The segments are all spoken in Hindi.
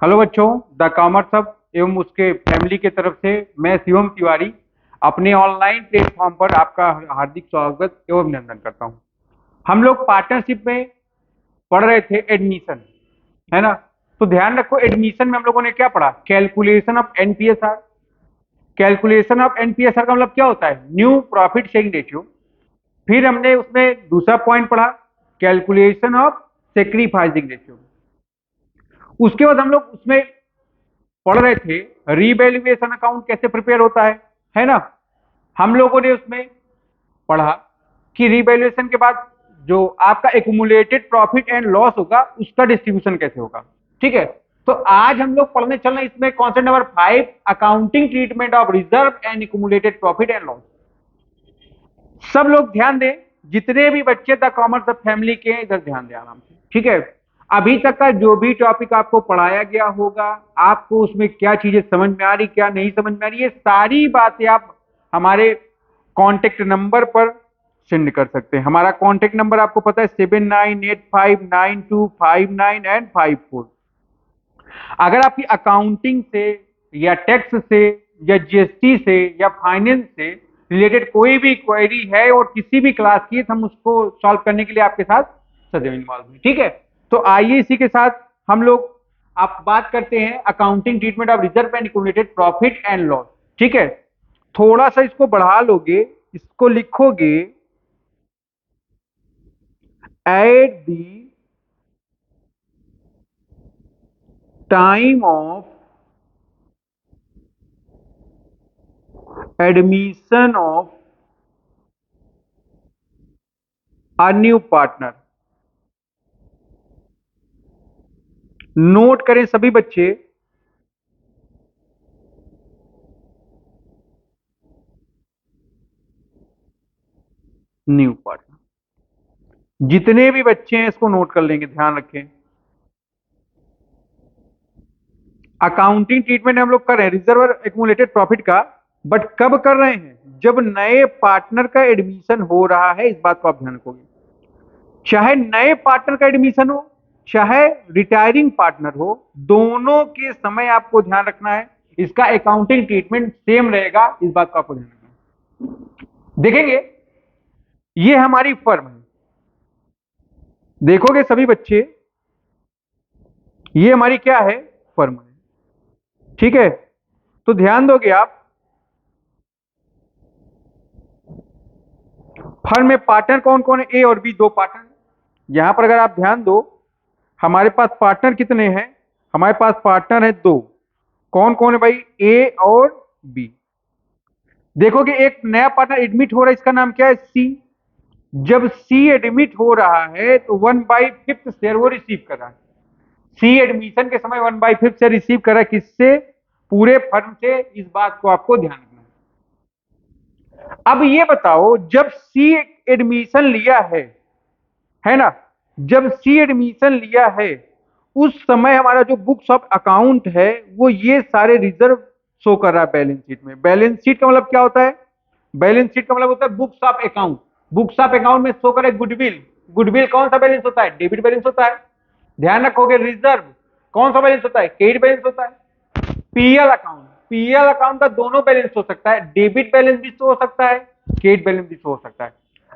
हेलो बच्चों, द कॉमर्स हब एवं उसके फैमिली की तरफ से मैं शिवम तिवारी अपने ऑनलाइन प्लेटफॉर्म पर आपका हार्दिक स्वागत एवं अभिनंदन करता हूं। हम लोग पार्टनरशिप में पढ़ रहे थे एडमिशन, है ना। तो ध्यान रखो, एडमिशन में हम लोगों ने क्या पढ़ा? Calculation of एनपीएसआर। कैलकुलेशन ऑफ एनपीएसआर का मतलब क्या होता है? New profit sharing ratio. फिर हमने उसमें दूसरा पॉइंट पढ़ा, कैलकुलेशन ऑफ सेक्रीफाइसिंग रेशियो। उसके बाद हम लोग उसमें पढ़ रहे थे रीवैल्यूएशन अकाउंट कैसे प्रिपेयर होता है ना। हम लोगों ने उसमें पढ़ा कि रीवैल्यूएशन के बाद जो आपका एक्यूमुलेटेड प्रॉफिट एंड लॉस होगा उसका डिस्ट्रीब्यूशन कैसे होगा। ठीक है। तो आज हम लोग पढ़ने चल रहे हैं इसमें concept number 5, accounting treatment of reserve and accumulated profit and loss. सब लोग ध्यान दें, जितने भी बच्चे द कॉमर्स फैमिली के हैं इधर ध्यान दें आराम से। ठीक है। अभी तक का जो भी टॉपिक आपको पढ़ाया गया होगा, आपको उसमें क्या चीजें समझ में आ रही, क्या नहीं समझ में आ रही, ये सारी बातें आप हमारे कांटेक्ट नंबर पर सेंड कर सकते हैं। हमारा कांटेक्ट नंबर आपको पता है 79859259 एंड 54। अगर आपकी अकाउंटिंग से या टैक्स से या जीएसटी से या फाइनेंस से रिलेटेड कोई भी क्वेरी है और किसी भी क्लास की, तो हम उसको सॉल्व करने के लिए आपके साथ सदैव इन्वॉल्व हैं। ठीक है। तो आइए इसी के साथ हम लोग आप बात करते हैं accounting treatment of reserve and accumulated profit and loss. ठीक है। थोड़ा सा इसको बढ़ा लोगे, इसको लिखोगे at the time of admission of a new partner. Note करें सभी बच्चे, न्यू पार्टनर। जितने भी बच्चे हैं इसको नोट कर लेंगे, ध्यान रखें। अकाउंटिंग ट्रीटमेंट हम लोग कर रहे हैं रिजर्व और एक्यूमुलेटेड प्रॉफिट का, बट कब कर रहे हैं? जब नए पार्टनर का एडमिशन हो रहा है। इस बात को आप ध्यान रखोगे, चाहे नए पार्टनर का एडमिशन हो चाहे रिटायरिंग पार्टनर हो, दोनों के समय आपको ध्यान रखना है इसका अकाउंटिंग ट्रीटमेंट सेम रहेगा। इस बात को आपको ध्यान रखना है। देखेंगे, ये हमारी फर्म है। देखोगे सभी बच्चे, ये हमारी क्या है? फर्म है। ठीक है। तो ध्यान दोगे आप, फर्म में पार्टनर कौन कौन है? ए और बी, दो पार्टनर। यहां पर अगर आप ध्यान दो, हमारे पास पार्टनर कितने हैं? हमारे पास पार्टनर है दो। कौन कौन है भाई? ए और बी। देखोगे एक नया पार्टनर एडमिट हो रहा है, इसका नाम क्या है? सी। जब सी एडमिट हो रहा है तो 1/5 शेयर वो रिसीव कर रहा है। सी एडमिशन के समय 1/5 शेयर रिसीव कर रहा है, किससे? पूरे फर्म से। इस बात को आपको ध्यान रखना है। अब ये बताओ, जब सी एडमिशन लिया है ना, जब सी एडमिशन लिया है उस समय हमारा जो बुक्स ऑफ अकाउंट है वो ये सारे रिजर्व शो कर रहा है बैलेंस शीट में। बैलेंस शीट का मतलब क्या होता है? बैलेंस शीट का मतलब होता है books of account. Books of account में शो कर रहा है गुडविल। गुडविल कौन सा बैलेंस होता है? डेबिट बैलेंस होता है। ध्यान रखोगे, रिजर्व कौन सा बैलेंस होता है? क्रेडिट बैलेंस होता है। पीएल अकाउंट, पीएल अकाउंट का दोनों बैलेंस हो सकता है, डेबिट बैलेंस भी शो हो सकता है, क्रेडिट बैलेंस भी शो हो सकता है।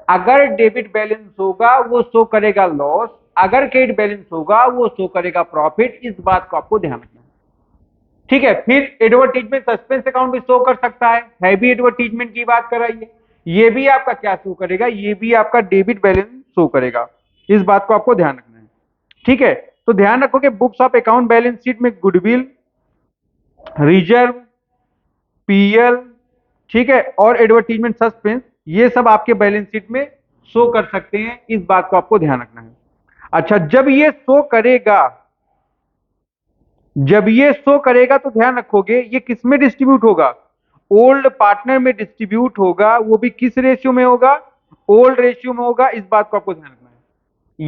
अगर डेबिट बैलेंस होगा वो शो करेगा लॉस, अगर क्रेडिट बैलेंस होगा वो शो करेगा प्रॉफिट। इस बात को आपको ध्यान रखना है। ठीक है। फिर एडवर्टीजमेंट सस्पेंस अकाउंट भी शो कर सकता है, हैवी एडवर्टीजमेंट की बात कर रही है। ये भी आपका क्या शो करेगा? ये भी आपका डेबिट बैलेंस शो करेगा। इस बात को आपको ध्यान रखना है। ठीक है। तो ध्यान रखो कि books of account balance sheet में गुडविल, रिजर्व, पीएल, ठीक है, और एडवर्टीजमेंट सस्पेंस, ये सब आपके बैलेंस शीट में शो कर सकते हैं। इस बात को आपको ध्यान रखना है। अच्छा, जब ये शो करेगा, जब ये शो करेगा तो ध्यान रखोगे ये किस में डिस्ट्रीब्यूट होगा? ओल्ड पार्टनर में डिस्ट्रीब्यूट होगा। वो भी किस रेशियो में होगा? ओल्ड रेशियो में होगा। इस बात को आपको ध्यान रखना है।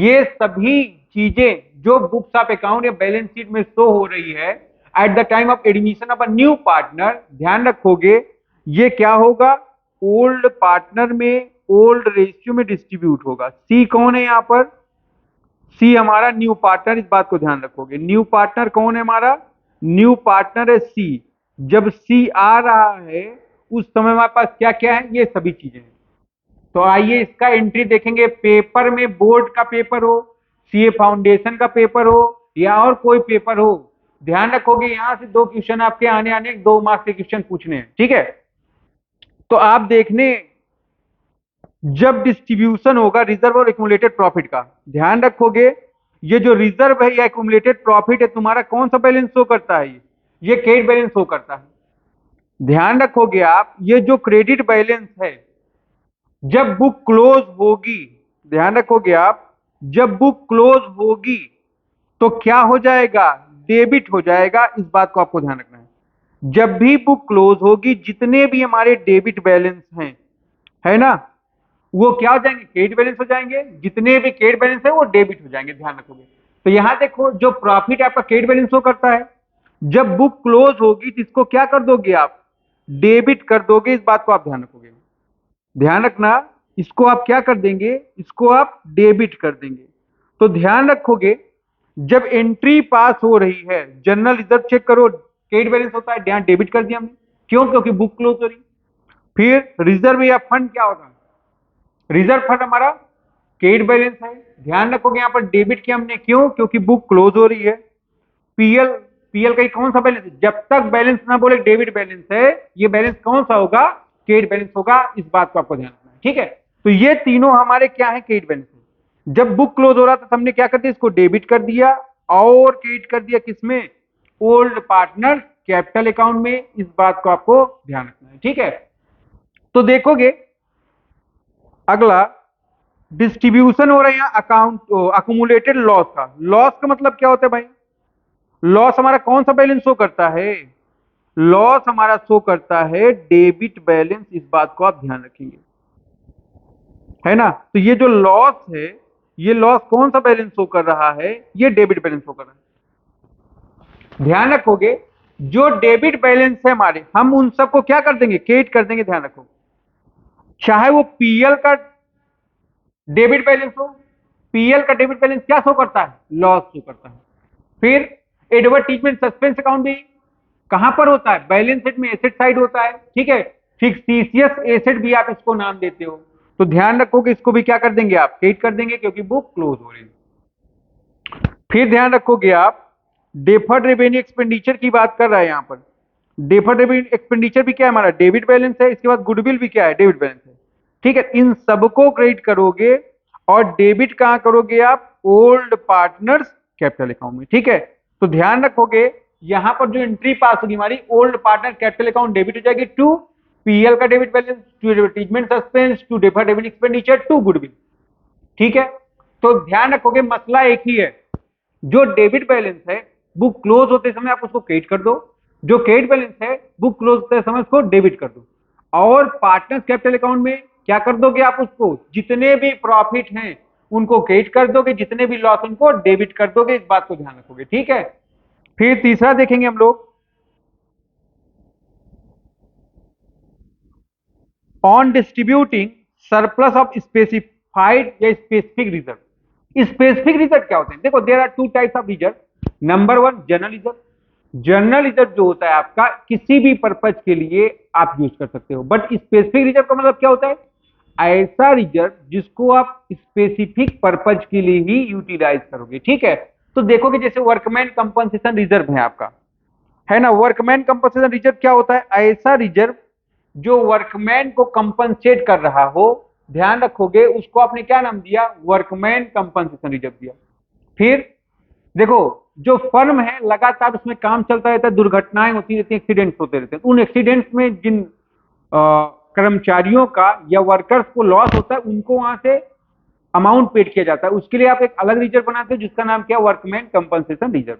ये सभी चीजें जो बुक्स ऑफ अकाउंट या बैलेंस शीट में शो हो रही है at the time of admission of a new partner, ध्यान रखोगे ये क्या होगा? ओल्ड पार्टनर में ओल्ड रेशियो में डिस्ट्रीब्यूट होगा। सी कौन है यहां पर? सी हमारा न्यू पार्टनर, इस बात को ध्यान रखोगे। न्यू पार्टनर कौन है हमारा? न्यू पार्टनर है सी। जब सी आ रहा है उस समय हमारे पास क्या क्या है? ये सभी चीजें हैं। तो आइए इसका एंट्री देखेंगे। पेपर में बोर्ड का पेपर हो, सीए फाउंडेशन का पेपर हो, या और कोई पेपर हो, ध्यान रखोगे यहां से दो क्वेश्चन आपके आने आने, 2 मार्क्स के क्वेश्चन पूछने हैं, ठीक है। तो आप देखने, जब डिस्ट्रीब्यूशन होगा रिजर्व और एक्यूमुलेटेड प्रॉफिट का, ध्यान रखोगे ये जो रिजर्व है या एक्यूमुलेटेड प्रॉफिट है तुम्हारा कौन सा बैलेंस शो करता है? ये क्रेडिट बैलेंस शो करता है। ध्यान रखोगे आप, ये जो क्रेडिट बैलेंस है जब बुक क्लोज होगी, ध्यान रखोगे आप, जब बुक क्लोज होगी तो क्या हो जाएगा? डेबिट हो जाएगा। इस बात को आपको ध्यान रखना है। जब भी बुक क्लोज होगी जितने भी हमारे डेबिट बैलेंस हैं, है ना, वो क्या हो जाएंगे? क्रेडिट बैलेंस हो जाएंगे। जितने भी क्रेडिट बैलेंस है वो डेबिट हो जाएंगे, ध्यान रखोगे। तो यहां देखो जो प्रॉफिट आपका क्रेडिट बैलेंस शो करता है, जब बुक क्लोज होगी तो इसको क्या कर दोगे आप? डेबिट कर दोगे। इस बात को आप ध्यान रखोगे, ध्यान रखना। इसको आप क्या कर देंगे? इसको आप डेबिट कर देंगे। तो ध्यान रखोगे जब एंट्री पास हो रही है, जनरल रिजर्व चेक करो, क्रेडिट बैलेंस होता है, यहां डेबिट कर दिया हमने। क्यों? क्योंकि बुक क्लोज हो रही। फिर रिजर्व या फंड क्या होता है? रिजर्व फंड हमारा क्रेडिट बैलेंस है, ध्यान रखोगे यहां पर डेबिट किया हमने। क्यों? क्योंकि बुक क्लोज हो रही है। पीएल, पीएल का कौन सा बैलेंस है? जब तक बैलेंस ना बोले डेबिट बैलेंस है, ये बैलेंस कौन सा होगा? क्रेडिट बैलेंस होगा। इस बात को आपको ध्यान रखना है, ठीक है। तो ये तीनों हमारे क्या है? क्रेडिट बैलेंस है। जब बुक क्लोज हो रहा था हमने क्या कर दिया? इसको डेबिट कर दिया और क्रेडिट कर दिया किसमें? ओल्ड पार्टनर कैपिटल अकाउंट में। इस बात को आपको ध्यान रखना है, ठीक है। तो देखोगे अगला डिस्ट्रीब्यूशन हो रहा है यहाँ अकाउंट अकुमुलेटेड लॉस का। लॉस का मतलब क्या होता है भाई? लॉस हमारा कौन सा बैलेंस शो करता है? लॉस हमारा शो करता है डेबिट बैलेंस। इस बात को आप ध्यान रखेंगे, है ना। तो ये जो लॉस है, ये लॉस कौन सा बैलेंस शो कर रहा है? ये डेबिट बैलेंस शो कर रहा है। ध्यान रखोगे जो डेबिट बैलेंस है हमारे, हम उन सबको क्या कर देंगे? क्रेडिट कर देंगे। ध्यान रखो, चाहे वो पीएल का डेबिट बैलेंस हो, पीएल का डेबिट बैलेंस क्या शो करता है? लॉस शो करता है। फिर एडवर्टीजमेंट सस्पेंस अकाउंट भी कहां पर होता है? बैलेंस शीट में एसेट साइड होता है, ठीक है। फिक्सिशियस एसेट भी आप इसको नाम देते हो। तो ध्यान रखो कि इसको भी क्या कर देंगे आप? क्रेडिट कर देंगे क्योंकि बुक क्लोज हो रही है। फिर ध्यान रखोगे आप, डेफर्ड रेवेन्यू एक्सपेंडिचर की बात कर रहा है यहां पर। डेफर्ड रेवेन्यू एक्सपेंडिचर भी क्या है? हमारा डेबिट बैलेंस है। इसके बाद गुडविल भी क्या है? डेबिट बैलेंस है, ठीक है। इन सबको क्रेडिट करोगे और डेबिट कहां करोगे आप? ओल्ड पार्टनर्स कैपिटल अकाउंट में, ठीक है। तो ध्यान रखोगे यहां पर जो एंट्री पास होगी हमारी, old partner capital account debit हो जाएगी टू पीएल का debit balance, to advertisement suspense, to deferred revenue expenditure, to goodwill, ठीक है। तो ध्यान रखोगे मसला एक ही है, जो डेबिट बैलेंस है बुक क्लोज होते समय आप उसको क्रेडिट कर दो, जो क्रेडिट बैलेंस है बुक क्लोज होते समय उसको डेबिट कर दो। और पार्टनर्स कैपिटल अकाउंट में क्या कर दोगे आप? उसको जितने भी प्रॉफिट हैं उनको क्रेडिट कर दोगे, जितने भी लॉस उनको डेबिट कर दोगे। इस बात को ध्यान रखोगे, ठीक है। फिर तीसरा देखेंगे हम लोग, on distributing surplus of specified या स्पेसिफिक रिजर्व। स्पेसिफिक रिजर्व क्या होते हैं? देखो there are two types of reserve. Number one, general reserve. General reserve जो होता है आपका किसी भी पर्पज के लिए आप यूज कर सकते हो। बट स्पेसिफिक रिजर्व का मतलब क्या होता है? ऐसा रिजर्व जिसको आप स्पेसिफिक पर्पज के लिए ही यूटिलाइज करोगे, ठीक है। तो देखोगे जैसे वर्कमैन कंपनसेशन रिजर्व है आपका, है ना। वर्कमैन कंपनसेशन रिजर्व क्या होता है? ऐसा रिजर्व जो वर्कमैन को कंपनसेट कर रहा हो, ध्यान रखोगे उसको आपने क्या नाम दिया? वर्कमैन कंपनसेशन रिजर्व दिया। फिर देखो जो फर्म है लगातार उसमें काम चलता रहता है, दुर्घटनाएं होती रहती हैं, एक्सीडेंट्स होते रहते हैं। उन एक्सीडेंट्स में जिन कर्मचारियों का या वर्कर्स को लॉस होता है उनको वहां से अमाउंट पेड किया जाता है। उसके लिए आप एक अलग रिजर्व बनाते हो जिसका नाम क्या? Workman compensation reserve.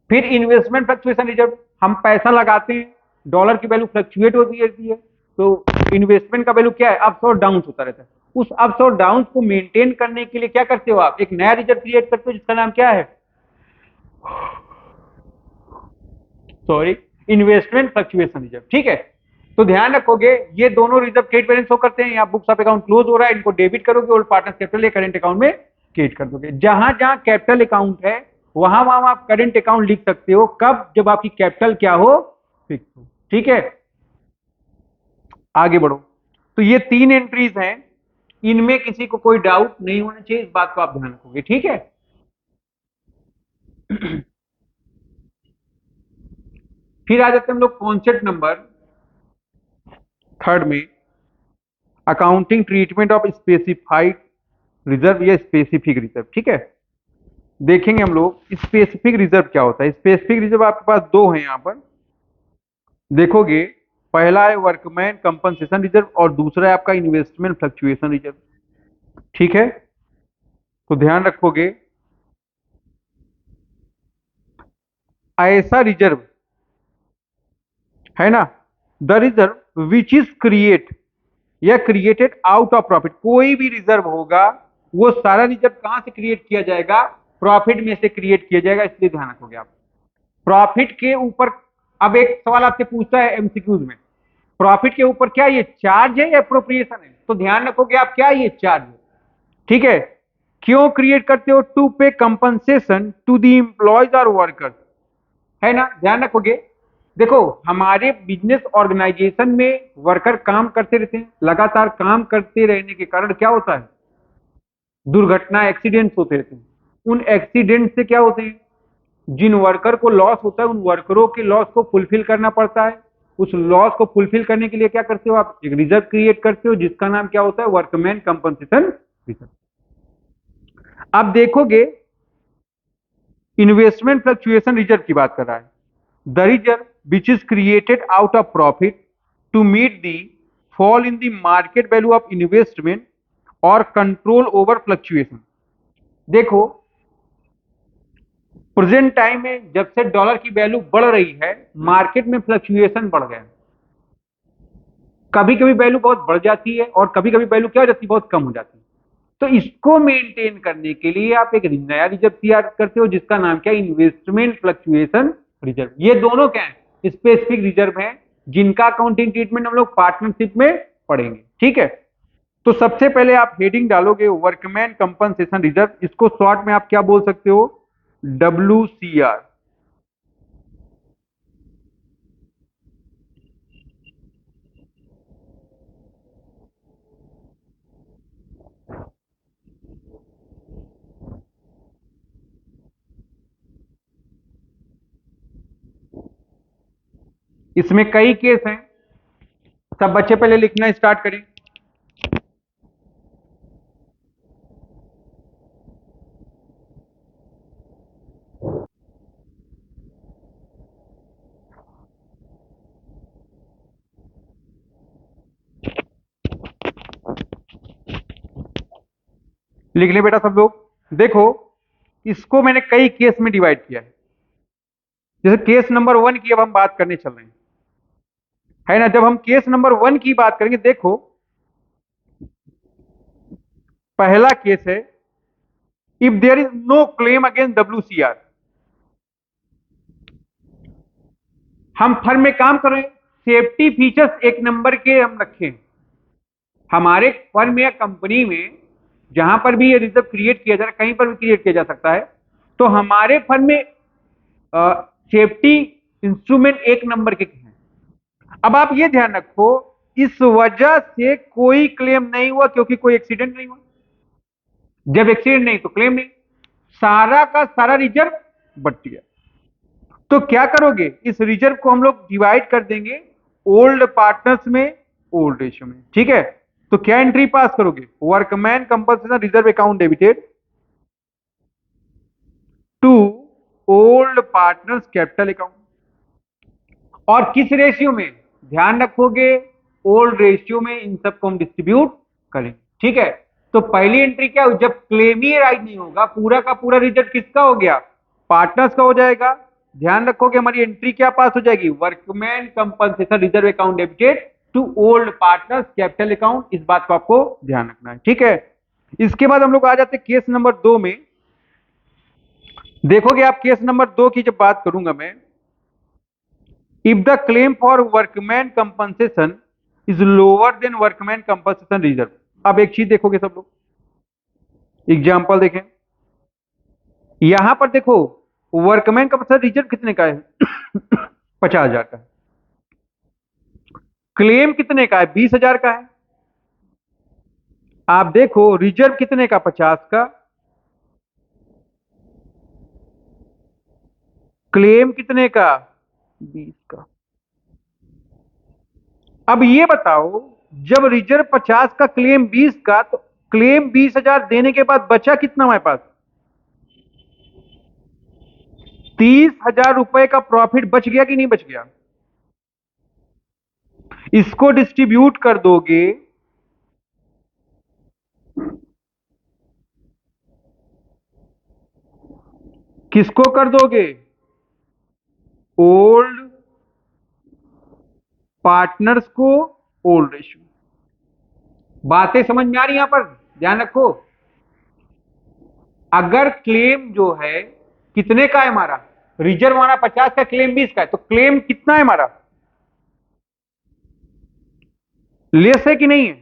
फिर इन्वेस्टमेंट फ्लक्चुएशन रिजर्व, हम पैसा लगाते हैं, डॉलर की वैल्यू फ्लक्चुएट होती रहती है, तो इन्वेस्टमेंट का वैल्यू क्या है? अप्स और डाउन होता रहता है। उस अप्स और डाउन को मेंटेन करने के लिए क्या करते हो आप? एक नया रिजर्व क्रिएट करते हो जिसका नाम क्या है? सॉरी, इन्वेस्टमेंट फ्लक्चुएशन रिजर्व, ठीक है। तो ध्यान रखोगे ये दोनों रिजर्व क्रेडिट बैलेंस शो करते हैं। यहाँ बुक्स ऑफ अकाउंट क्लोज हो रहा है, इनको डेबिट करोगे, ओल्ड पार्टनर्स कैपिटल या करेंट अकाउंट में क्रिएट कर दोगे। जहां जहां कैपिटल अकाउंट है वहां वहां आप करंट अकाउंट लिख सकते हो, कब? जब आपकी कैपिटल क्या हो? फिक्स हो। ठीक है, आगे बढ़ो। तो ये 3 एंट्रीज हैं, इनमें किसी को कोई डाउट नहीं होना चाहिए, इस बात को आप ध्यान रखोगे। ठीक है। फिर आ जाते हैं हम लोग कॉन्सेप्ट नंबर थर्ड में, accounting treatment of specified reserve या स्पेसिफिक रिजर्व। ठीक है, देखेंगे हम लोग स्पेसिफिक रिजर्व क्या होता है। स्पेसिफिक रिजर्व आपके पास दो हैं यहां पर, देखोगे। पहला है वर्कमैन कंपनसेशन रिजर्व और दूसरा है आपका इन्वेस्टमेंट फ्लक्चुएशन रिजर्व। ठीक है, तो ध्यान रखोगे, ऐसा रिजर्व है ना, the reserve which is create या क्रिएटेड आउट ऑफ प्रॉफिट। कोई भी रिजर्व होगा वो सारा रिजर्व कहां से क्रिएट किया जाएगा? प्रॉफिट में से क्रिएट किया जाएगा, इसलिए ध्यान रखोगे आप प्रॉफिट के ऊपर। अब एक सवाल आपसे पूछता है एमसीक्यूज में, प्रॉफिट के ऊपर क्या ये चार्ज है या अप्रोप्रिएशन है? तो ध्यान रखोगे आप, क्या ये चार्ज है। ठीक है, क्यों क्रिएट करते हो? टू पे कंपनसेशन टू द एम्प्लॉयज और वर्कर्स, है ना, ध्यान रखोगे। देखो, हमारे बिजनेस ऑर्गेनाइजेशन में वर्कर काम करते रहते हैं, लगातार काम करते रहने के कारण क्या होता है? दुर्घटना, एक्सीडेंट्स होते रहते हैं। उन एक्सीडेंट से क्या होते हैं? जिन वर्कर को लॉस होता है उन वर्करों के लॉस को फुलफिल करना पड़ता है। उस लॉस को फुलफिल करने के लिए क्या करते हो आप? एक रिजर्व क्रिएट करते हो जिसका नाम क्या होता है? Workman compensation reserve. आप देखोगे इन्वेस्टमेंट फ्लक्चुएशन रिजर्व की बात कर रहा है, the reserve which is created out of profit to meet the fall in the market value of investment और कंट्रोल ओवर फ्लक्चुएशन। देखो, प्रेजेंट टाइम में जब से डॉलर की वैल्यू बढ़ रही है, मार्केट में फ्लक्चुएशन बढ़ गया। कभी कभी वैल्यू बहुत बढ़ जाती है और कभी कभी वैल्यू क्या हो जाती है? बहुत कम हो जाती है। तो इसको मेंटेन करने के लिए आप एक नया रिजर्व तैयार करते हो जिसका नाम क्या है? Investment fluctuation reserve. ये दोनों क्या है? स्पेसिफिक रिजर्व है, जिनका अकाउंटिंग ट्रीटमेंट हम लोग पार्टनरशिप में पढ़ेंगे। ठीक है, तो सबसे पहले आप हेडिंग डालोगे वर्कमैन कंपनसेशन रिजर्व, इसको शॉर्ट में आप क्या बोल सकते हो? WCR। इसमें कई केस हैं, सब बच्चे पहले लिखना स्टार्ट करें। लिख ले बेटा सब लोग। देखो, इसको मैंने कई केस में डिवाइड किया है। जैसे केस नंबर 1 की अब हम बात करने चल रहे हैं, है ना। जब हम केस नंबर 1 की बात करेंगे, देखो पहला केस है, if there is no claim against WCR। हम फर्म में काम कर रहे हैं, सेफ्टी फीचर्स एक नंबर के हम रखें। हमारे फर्म या कंपनी में जहां पर भी ये रिजर्व क्रिएट किया जा रहा है, कहीं पर भी क्रिएट किया जा सकता है, तो हमारे फर्म में सेफ्टी इंस्ट्रूमेंट एक नंबर के हैं। अब आप ये ध्यान रखो, इस वजह से कोई क्लेम नहीं हुआ क्योंकि कोई एक्सीडेंट नहीं हुआ। जब एक्सीडेंट नहीं तो क्लेम नहीं, सारा का सारा रिजर्व बच गया। तो क्या करोगे? इस रिजर्व को हम लोग डिवाइड कर देंगे ओल्ड पार्टनर्स में, ओल्ड रेशियो में। ठीक है, तो क्या एंट्री पास करोगे? Workman compensation reserve account debited to old partners capital account. और किस रेशियो में? ध्यान रखोगे, ओल्ड रेशियो में इन सबको हम डिस्ट्रीब्यूट करेंगे। ठीक है, तो पहली एंट्री क्या हो? जब क्लेम ही राइज नहीं होगा, पूरा का पूरा रिजल्ट किसका हो गया? पार्टनर्स का हो जाएगा। ध्यान रखोगे, हमारी एंट्री क्या पास हो जाएगी? Workman compensation reserve account debited to old partners capital account. इस बात को आपको ध्यान रखना है। ठीक है, इसके बाद हम लोग आ जाते हैं केस नंबर 2 में। देखोगे आप, केस नंबर 2 की जब बात करूंगा मैं, if the claim for workman compensation is lower than workman compensation reserve। अब एक चीज देखोगे सब लोग, एग्जाम्पल देखें, यहां पर देखो वर्कमैन का मतलब रिजर्व कितने का है 50,000 का है। क्लेम कितने का है 20,000 का है। आप देखो रिजर्व कितने का 50 का, क्लेम कितने का 20 का। अब ये बताओ, जब रिजर्व 50 का क्लेम 20 का, तो क्लेम 20,000 देने के बाद बचा कितना हमारे पास, 30,000 रुपए का प्रॉफिट बच गया कि नहीं बच गया। इसको डिस्ट्रीब्यूट कर दोगे, किसको कर दोगे, ओल्ड पार्टनर्स को ओल्ड रेशियो। बातें समझ में आ रही यहां पर, ध्यान रखो। अगर क्लेम जो है कितने का है हमारा, रिजर्व हमारा 50 का, क्लेम 20 का है, तो क्लेम कितना है हमारा, लेस है कि नहीं है,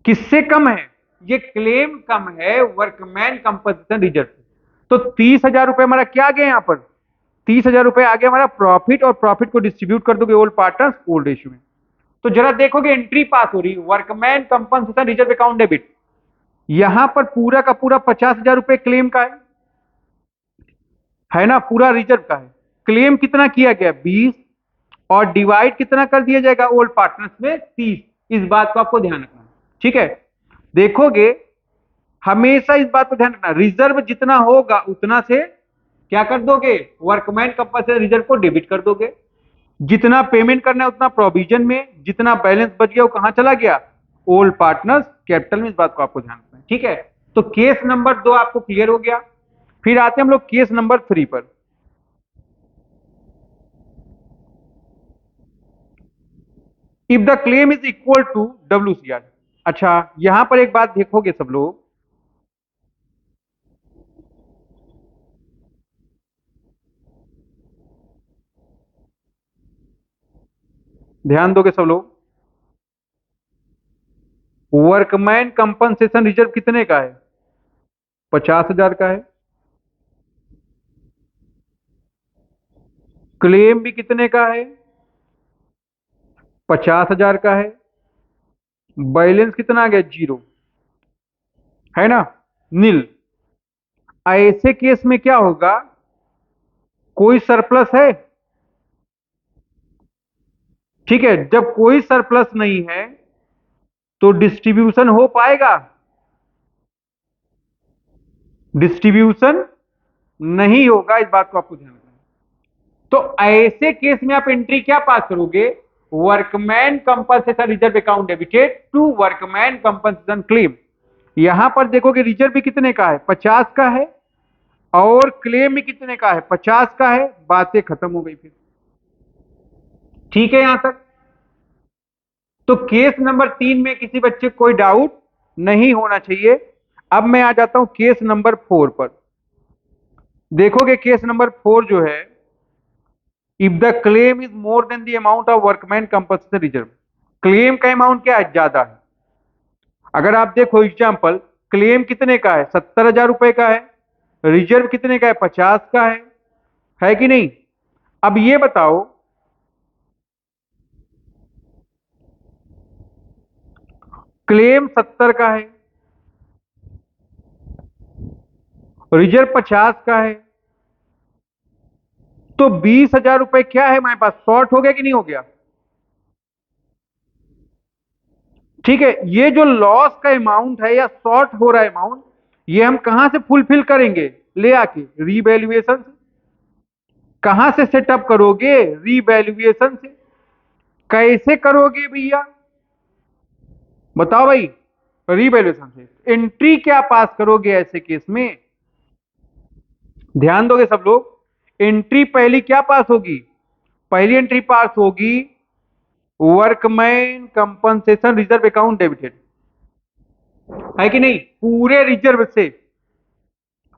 किससे कम है, ये क्लेम कम है वर्कमैन कंपनसेशन रिजर्व से। तो 30,000 रुपए हमारा क्या आ गया यहां पर, 30,000 रुपए आ गया हमारा प्रॉफिट, और प्रॉफिट को डिस्ट्रीब्यूट कर दोगे ओल्ड पार्टनर्स ओल्ड रेशियो में। तो जरा देखोगे एंट्री पास हो रही, workman compensation reserve account debit, यहां पर पूरा का पूरा 50,000 रुपए क्लेम का है ना, पूरा रिजर्व का है। क्लेम कितना किया गया 20, और डिवाइड कितना कर दिया जाएगा ओल्ड पार्टनर्स में 30। इस बात को आपको ध्यान रखना, ठीक है। देखोगे हमेशा इस बात को ध्यान रखना, रिजर्व जितना होगा उतना से क्या कर दोगे, वर्कमैन कंपनसेशन रिजर्व को डेबिट कर दोगे। जितना पेमेंट करना है उतना प्रोविजन में, जितना बैलेंस बच गया वो कहां चला गया, ओल्ड पार्टनर्स कैपिटल में। इस बात को आपको ध्यान रखना है, ठीक है। तो केस नंबर 2 आपको क्लियर हो गया। फिर आते हैं हम लोग केस नंबर 3 पर। If the claim is equal to WCR। अच्छा, यहां पर एक बात देखोगे सब लोग, ध्यान दोगे सब लोग, वर्कमैन कंपनसेशन रिजर्व कितने का है, 50,000 का है। क्लेम भी कितने का है, 50,000 का है। बैलेंस कितना आ गया, 0, है ना, नील। ऐसे केस में क्या होगा, कोई सरप्लस है, ठीक है। जब कोई सरप्लस नहीं है तो डिस्ट्रीब्यूशन हो पाएगा, डिस्ट्रीब्यूशन नहीं होगा। इस बात को आपको ध्यान रखना है। तो ऐसे केस में आप एंट्री क्या पास करोगे, workman compensation reserve account debited to workman compensation claim. यहां पर देखोगे रिजर्व भी कितने का है, 50 का है, और क्लेम भी कितने का है, 50 का है। बातें खत्म हो गई फिर, ठीक है यहां तक। तो केस नंबर 3 में किसी बच्चे को कोई डाउट नहीं होना चाहिए। अब मैं आ जाता हूं केस नंबर 4 पर। देखोगे केस नंबर 4 जो है, if the claim is more than the amount of workman compensation reserve. Claim का अमाउंट क्या है, ज्यादा है। अगर आप देखो एग्जांपल, क्लेम कितने का है, 70,000 रुपए का है, रिजर्व कितने का है, 50 का है कि नहीं। अब ये बताओ, क्लेम 70 का है, रिजर्व 50 का है, तो 20,000 रुपए क्या है हमारे पास, शॉर्ट हो गया कि नहीं हो गया, ठीक है। ये जो लॉस का अमाउंट है या शॉर्ट हो रहा है अमाउंट, ये हम कहां से फुलफिल करेंगे, ले आके रीवैल्यूएशन से। कहां से सेटअप करोगे, रीवैल्यूएशन से। कैसे करोगे भैया, बताओ भाई, रीवैल्यूएशन से। एंट्री क्या पास करोगे ऐसे केस में, ध्यान दोगे सब लोग। एंट्री पहली क्या पास होगी, पहली एंट्री पास होगी workman compensation reserve account debited, है कि नहीं, पूरे रिजर्व से।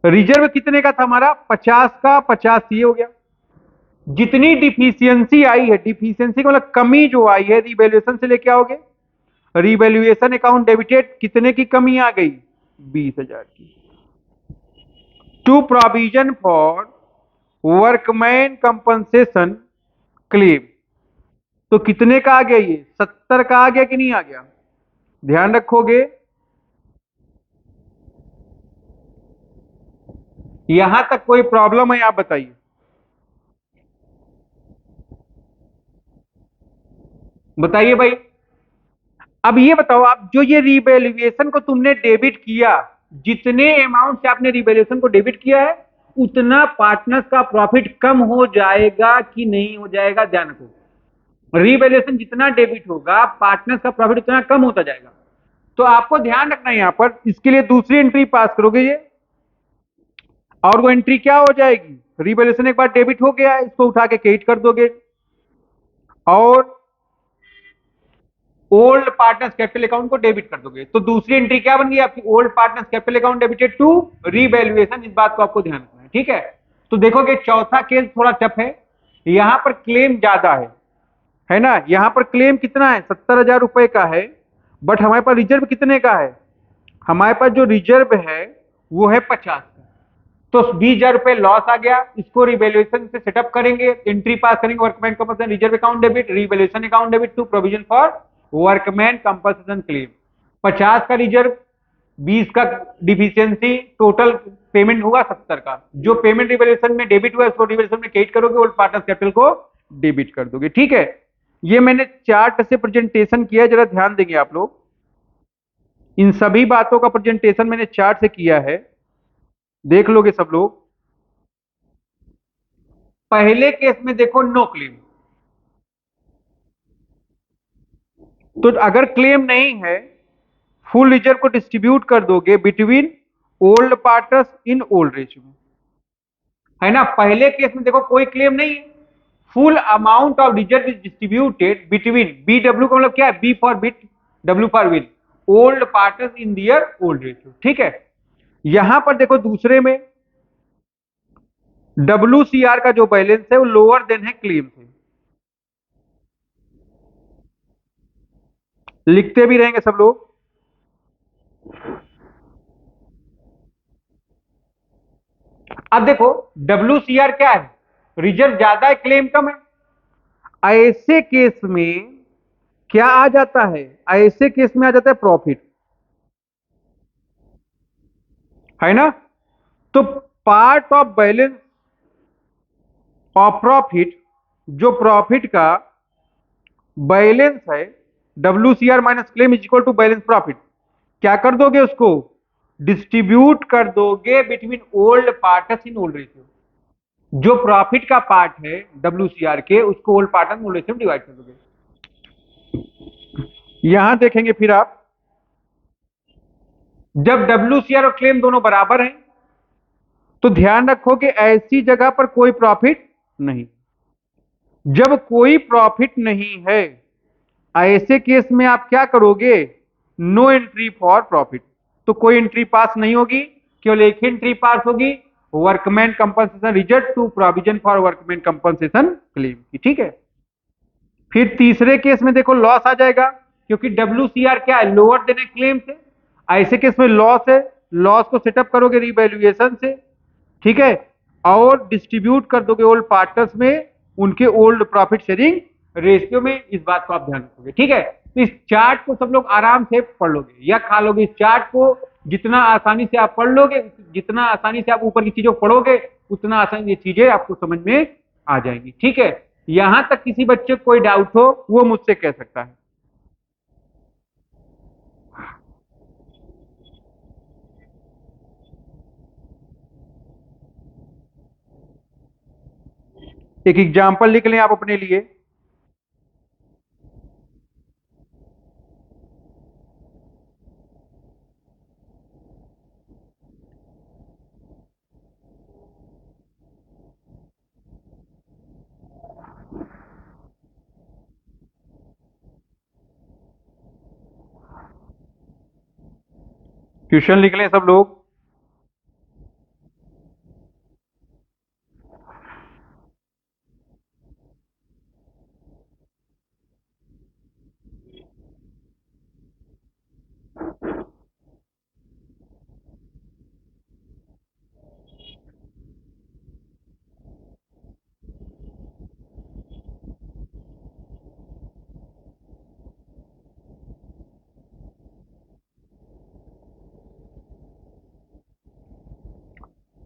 रिजर्व कितने का था हमारा, 50 का, 50 ये हो गया। जितनी डिफिशियंसी आई है, डिफिशियंसी का मतलब कमी जो आई है, रिवैल्यूएशन से लेके आओगे। रिवैल्यूएशन अकाउंट डेबिटेड कितने की कमी आ गई, 20,000 की। To provision for workman compensation claim. तो कितने का आ गया? ये 70 का आ गया कि नहीं आ गया? ध्यान रखोगे। यहां तक कोई प्रॉब्लम है? आप बताइए। बताइए भाई। अब ये बताओ, आप जो ये रिवैल्यूएशन को तुमने डेबिट किया, जितने अमाउंट से आपने रिवैल्यूएशन को डेबिट किया है, उतना पार्टनर्स का प्रॉफिट कम हो जाएगा कि नहीं हो जाएगा? ध्यान रखो। रिवैल्यूएशन जितना डेबिट होगा, पार्टनर्स का प्रॉफिट उतना कम होता जाएगा। तो आपको ध्यान रखना है यहां पर, इसके लिए दूसरी एंट्री पास करोगे ये। और वो एंट्री क्या हो जाएगी? रिवैल्यूएशन एक बार डेबिट हो गया, इसको उठा के क्रेडिट कर दोगे। और ओल्ड पार्टनर्स कैपिटल अकाउंट को डेबिट कर दोगे। तो दूसरी एंट्री क्या बन गई आपकी? Old partners capital account debited to revaluation. इस बात को आपको ध्यान रखना है, ठीक है। तो देखोगे चौथा केस थोड़ा टफ है। यहां पर क्लेम ज्यादा है ना। यहां पर क्लेम कितना है? 70,000 रुपए का है। बट हमारे पास रिजर्व कितने का है? हमारे पास जो रिजर्व है वो है 50 का। तो 20,000 रुपए लॉस आ गया। इसको रिवैल्यूएशन से सेटअप करेंगे, एंट्री पास करेंगे। Workman compensation reserve account debit, revaluation account debit to provision for workman compensation claim. 50 का रिजर्व, 20 का डिफिशियंसी, टोटल पेमेंट हुआ 70 का। जो पेमेंट रिवैल्यूएशन में डेबिट हुआ उसको रिवैल्यूएशन में क्रेडिट करोगे, ओल्ड पार्टनर्स कैपिटल को डेबिट कर दोगे, ठीक है। ये मैंने चार्ट से प्रेजेंटेशन किया है, जरा ध्यान देंगे आप लोग। इन सभी बातों का प्रेजेंटेशन मैंने चार्ट से किया है, देख लोगे सब लोग। पहले केस में देखो नो क्लेम। तो अगर क्लेम नहीं है, फुल रिजर्व को डिस्ट्रीब्यूट कर दोगे between old partners in old ratio में, है ना। पहले केस में देखो कोई क्लेम नहीं है। Full amount of reserve is distributed between, B W का मतलब क्या है? B for bit, W for win, old partners in their old ratio, ठीक है। यहां पर देखो दूसरे में WCR का जो बैलेंस है वो लोअर देन है क्लेम से। लिखते भी रहेंगे सब लोग। अब देखो WCR क्या है? रिजर्व ज्यादा है, क्लेम कम है। ऐसे केस में क्या आ जाता है? ऐसे केस में आ जाता है प्रॉफिट, है ना। तो part of balance of profit, जो प्रॉफिट का बैलेंस है, WCR minus claim is equal to balance profit. क्या कर दोगे उसको? डिस्ट्रीब्यूट कर दोगे between old partners in old ratio. जो प्रॉफिट का पार्ट है WCR के, उसको ओल्ड पार्टनर ओल्ड रेशियो में डिवाइड कर दोगे। यहां देखेंगे फिर आप, जब WCR और क्लेम दोनों बराबर हैं, तो ध्यान रखो कि ऐसी जगह पर कोई प्रॉफिट नहीं। जब कोई प्रॉफिट नहीं है, ऐसे केस में आप क्या करोगे? No entry for profit. तो कोई एंट्री पास नहीं होगी, केवल एक ही एंट्री पास होगी, workman compensation reserve to provision for workman compensation claim की, ठीक है। फिर तीसरे केस में देखो लॉस आ जाएगा, क्योंकि WCR क्या है? लोअर देने क्लेम से। ऐसे केस में लॉस है, लॉस को सेटअप करोगे रिवैल्यूएशन से, ठीक है। और डिस्ट्रीब्यूट कर दोगे ओल्ड पार्टनर्स में, उनके ओल्ड प्रॉफिट शेयरिंग रेशियो में। इस बात को आप ध्यान रखोगे, ठीक है। तो इस चार्ट को सब लोग आराम से पढ़ लोगे या खा लोगे। इस चार्ट को जितना आसानी से आप पढ़ लोगे, जितना आसानी से आप ऊपर की चीजों को पढ़ोगे, उतना आसानी ये चीजें आपको समझ में आ जाएंगी, ठीक है। यहां तक किसी बच्चे को कोई डाउट हो वो मुझसे कह सकता है। एक एग्जाम्पल लिख लें आप अपने लिए। क्वेश्चन लिख लें सब लोग।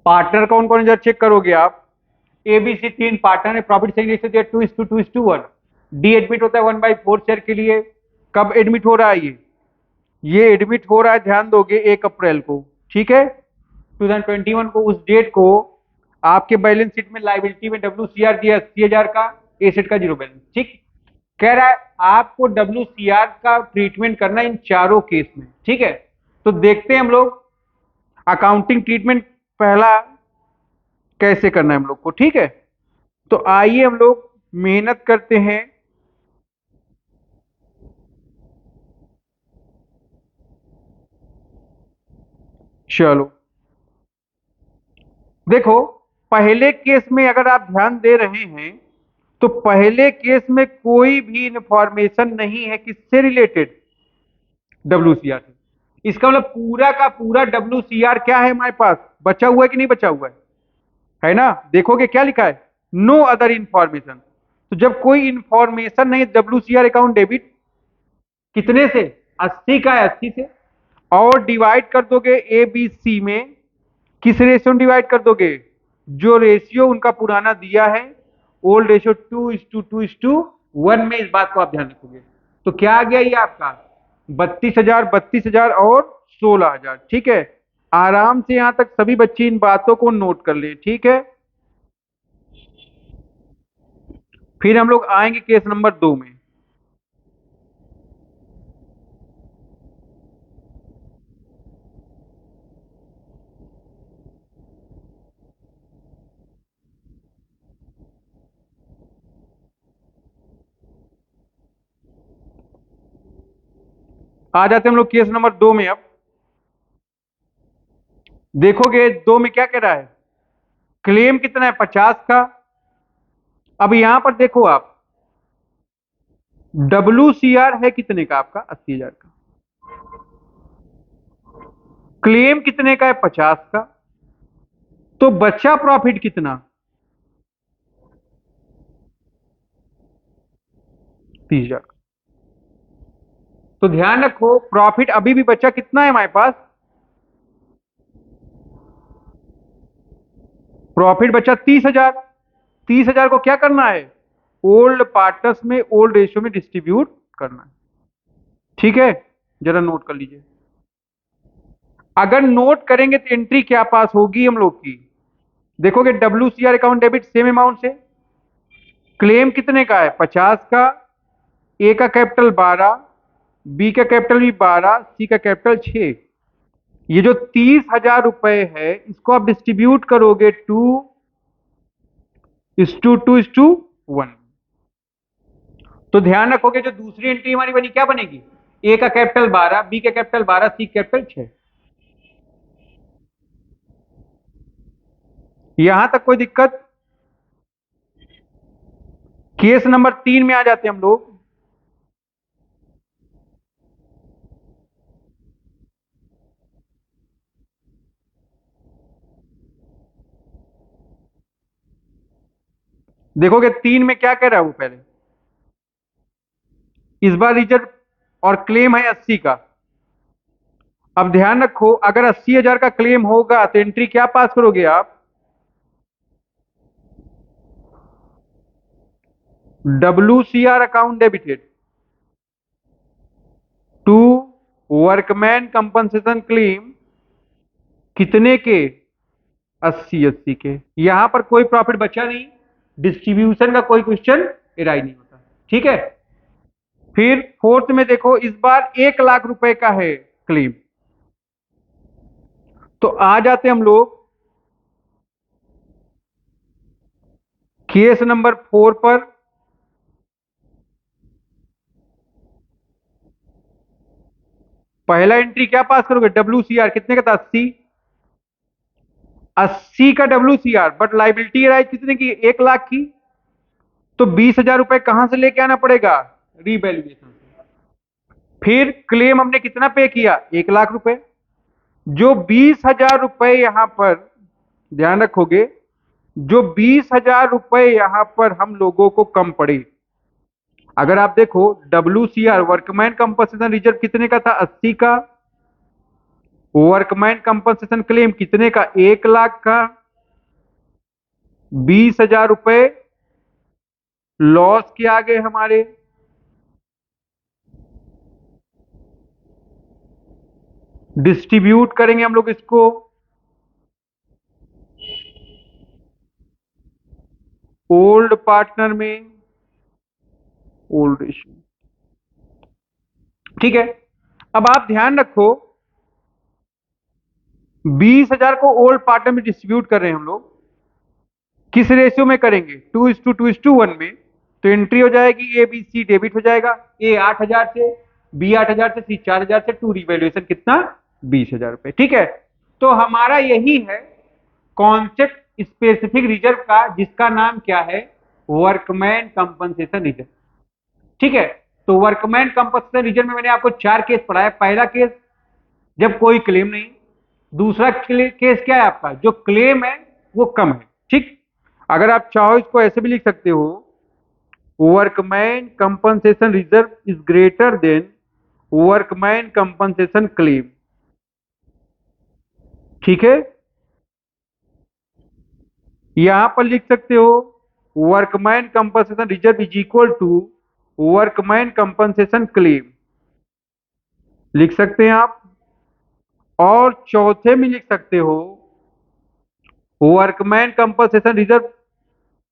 पार्टनर कौन कौन इधर चेक करोगे आप। एबीसी तीन पार्टनर है, प्रॉफिट शेयरिंग रेशियो दिया 2:2:1। डी एडमिट होता है 1/4 शेयर के लिए। कब एडमिट हो रहा है ये एडमिट हो रहा है, ध्यान दोगे 1 अप्रैल को, ठीक है 2021 को। उस डेट को आपके बैलेंस शीट में लाइबिलिटी में WCR दिया 80,000 का, एसेट का 0 बैलेंस, ठीक। कह रहा है आपको WCR का ट्रीटमेंट करना इन चारों केस में, ठीक है। तो देखते हैं हम लोग अकाउंटिंग ट्रीटमेंट पहला कैसे करना है हम लोग को, ठीक है। तो आइए हम लोग मेहनत करते हैं। चलो देखो, पहले केस में अगर आप ध्यान दे रहे हैं तो पहले केस में कोई भी इंफॉर्मेशन नहीं है किससे रिलेटेड, WCR से। इसका मतलब पूरा का पूरा WCR क्या है हमारे पास, बचा हुआ है कि नहीं बचा हुआ है ना। देखोगे क्या लिखा है, नो अदर इंफॉर्मेशन। तो जब कोई इंफॉर्मेशन नहीं, WCR अकाउंट डेबिट कितने से, 80 का है, 80 से। और डिवाइड कर दोगे ABC में, किस रेशियो में डिवाइड कर दोगे, जो रेशियो उनका पुराना दिया है, ओल्ड रेशियो 2:2:1 में। इस बात को आप ध्यान रखोगे। तो क्या आ गया ये आपका 32,000, 32,000 और 16,000, ठीक है। आराम से यहां तक सभी बच्चे इन बातों को नोट कर ले, ठीक है। फिर हम लोग आएंगे केस नंबर 2 में। आ जाते हैं हम लोग केस नंबर 2 में। अब देखोगे 2 में क्या कह रहा है, क्लेम कितना है, 50 का। अब यहां पर देखो आप, WCR है कितने का आपका, 80,000 का। क्लेम कितने का है, 50 का। तो बचा प्रॉफिट कितना, 30,000 का। तो ध्यान रखो प्रॉफिट अभी भी बचा कितना है हमारे पास, प्रॉफिट बचा 30,000। 30,000 को क्या करना है, ओल्ड पार्टनर्स में ओल्ड रेशियो में डिस्ट्रीब्यूट करना है, ठीक है। जरा नोट कर लीजिए। अगर नोट करेंगे तो एंट्री क्या पास होगी हम लोग की, देखोगे WCR account debit same amount से। क्लेम कितने का है, 50 का। ए का कैपिटल 12, बी का कैपिटल भी 12, सी का कैपिटल 6। ये जो 30,000 रुपए है इसको आप डिस्ट्रीब्यूट करोगे 2:2:1। तो ध्यान रखोगे जो दूसरी एंट्री हमारी बनी क्या बनेगी, ए का कैपिटल 12, बी का कैपिटल 12, सी का कैपिटल 6। यहां तक कोई दिक्कत। केस नंबर 3 में आ जाते हैं हम लोग। देखोगे 3 में क्या कह रहा है वो पहले, इस बार रिजर्व और क्लेम है 80 का। अब ध्यान रखो अगर 80,000 का क्लेम होगा तो एंट्री क्या पास करोगे आप, WCR account debited to workman compensation claim कितने के, 80 80 के। यहां पर कोई प्रॉफिट बचा नहीं, डिस्ट्रीब्यूशन का कोई क्वेश्चन एराई नहीं होता, ठीक है। फिर फोर्थ में देखो इस बार 1 लाख रुपए का है क्लेम। तो आ जाते हम लोग केस नंबर 4 पर। पहला एंट्री क्या पास करोगे, WCR कितने का था, 80। 80 का WCR, बट लाइबिलिटी राइट कितने की, 1 लाख की। तो 20,000 रुपए कहां से लेके आना पड़ेगा, रीवैल्यूएशन से। फिर क्लेम हमने कितना पे किया, 1 लाख रुपए। जो 20,000 रुपए यहां पर ध्यान रखोगे, जो 20,000 रुपए यहां पर हम लोगों को कम पड़े। अगर आप देखो WCR वर्कमैन कंपनसेशन रिजर्व कितने का था, 80 का। वर्कमैन कंपनसेशन क्लेम कितने का? 1 लाख का, 20,000 रुपए लॉस के आगे हमारे। डिस्ट्रीब्यूट करेंगे हम लोग इसको ओल्ड पार्टनर में, ओल्ड रेशियो। ठीक है, अब आप ध्यान रखो 20,000 को ओल्ड पार्टनर में डिस्ट्रीब्यूट कर रहे हैं हम लोग, किस रेशियो में करेंगे? 2:2:1 में। तो एंट्री हो जाएगी ए बी सी डेबिट हो जाएगा, ए 8,000 से, बी 8,000 से, सी 4,000 से, टू रिवैल्यूएशन कितना? 20,000 रुपए। ठीक है, तो हमारा यही है कॉन्सेप्ट स्पेसिफिक रिजर्व का, जिसका नाम क्या है? Workman compensation reserve. ठीक है, तो वर्कमैन कंपनसेशन रिजर्व में मैंने आपको 4 केस पढ़ाया। पहला केस जब कोई क्लेम नहीं, दूसरा केस क्या है आपका? जो क्लेम है वो कम है। ठीक, अगर आप चाहो इसको ऐसे भी लिख सकते हो, workman compensation reserve is greater than workman compensation claim. ठीक है, यहां पर लिख सकते हो workman compensation reserve is equal to workman compensation claim, लिख सकते हैं आप। और चौथे में लिख सकते हो workman compensation reserve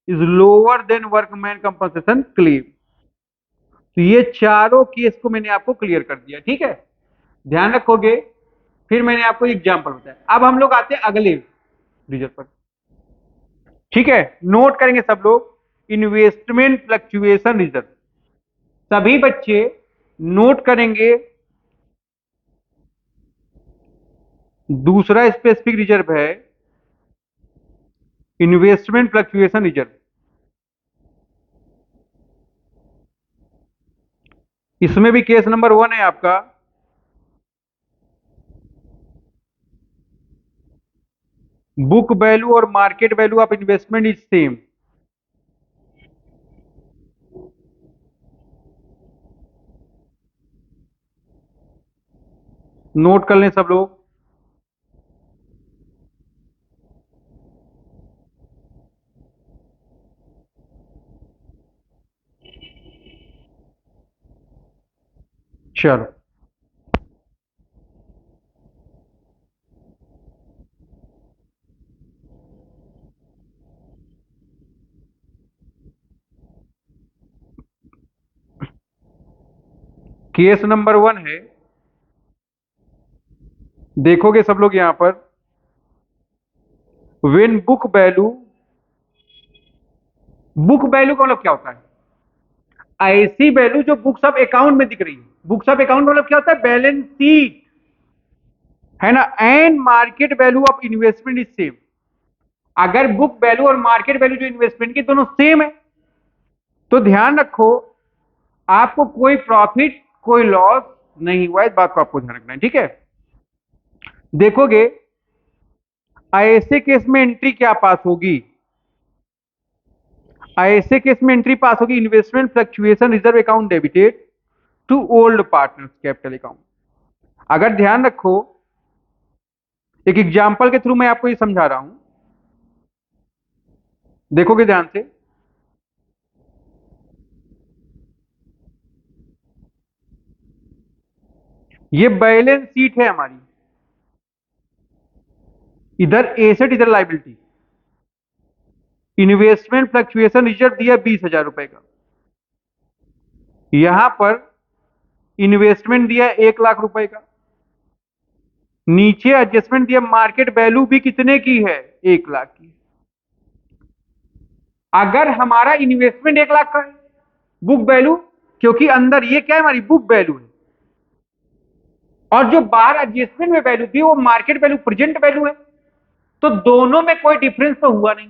is lower than workman compensation claim. तो ये चारों केस को मैंने आपको क्लियर कर दिया। ठीक है, ध्यान रखोगे। फिर मैंने आपको एग्जांपल बताया। अब हम लोग आते हैं अगले रिजर्व पर। ठीक है, नोट करेंगे सब लोग इन्वेस्टमेंट फ्लक्चुएशन रिजर्व। सभी बच्चे नोट करेंगे। दूसरा स्पेसिफिक रिजर्व है इन्वेस्टमेंट फ्लक्चुएशन रिजर्व। इसमें भी केस नंबर 1 है आपका, बुक वैल्यू और market value of investment is same. Note कर लें सब लोग। चलो, केस नंबर 1 है, देखोगे सब लोग यहां पर, when book value, book value का मतलब क्या होता है? ऐसी वैल्यू जो बुक्स ऑफ अकाउंट में दिख रही है। बुक्स ऑफ अकाउंट मतलब क्या होता है? बैलेंस शीट, है ना। And market value of investment is same. अगर बुक वैल्यू और मार्केट वैल्यू जो इन्वेस्टमेंट की दोनों सेम है, तो ध्यान रखो आपको कोई प्रॉफिट कोई लॉस नहीं हुआ। इस बात को आपको ध्यान रखना है। ठीक है, देखोगे ऐसे केस में एंट्री क्या पास होगी? ऐसे केस में एंट्री पास होगी investment fluctuation reserve account debited to old partners capital account. अगर ध्यान रखो, एक एग्जांपल के थ्रू मैं आपको ये समझा रहा हूं, देखोगे ध्यान से। ये बैलेंस शीट है हमारी, इधर एसेट इधर लाइबिलिटी। इन्वेस्टमेंट फ्लक्चुएशन रिजर्व दिया 20,000 रुपए का, यहां पर इन्वेस्टमेंट दिया 1 लाख रुपए का, नीचे एडजस्टमेंट दिया मार्केट वैल्यू भी कितने की है? 1 लाख की। अगर हमारा इन्वेस्टमेंट 1 लाख का है, बुक वैल्यू, क्योंकि अंदर ये क्या है? हमारी बुक वैल्यू है, और जो बाहर एडजस्टमेंट में वैल्यू थी वो मार्केट वैल्यू, प्रेजेंट वैल्यू है। तो दोनों में कोई डिफरेंस तो हुआ नहीं।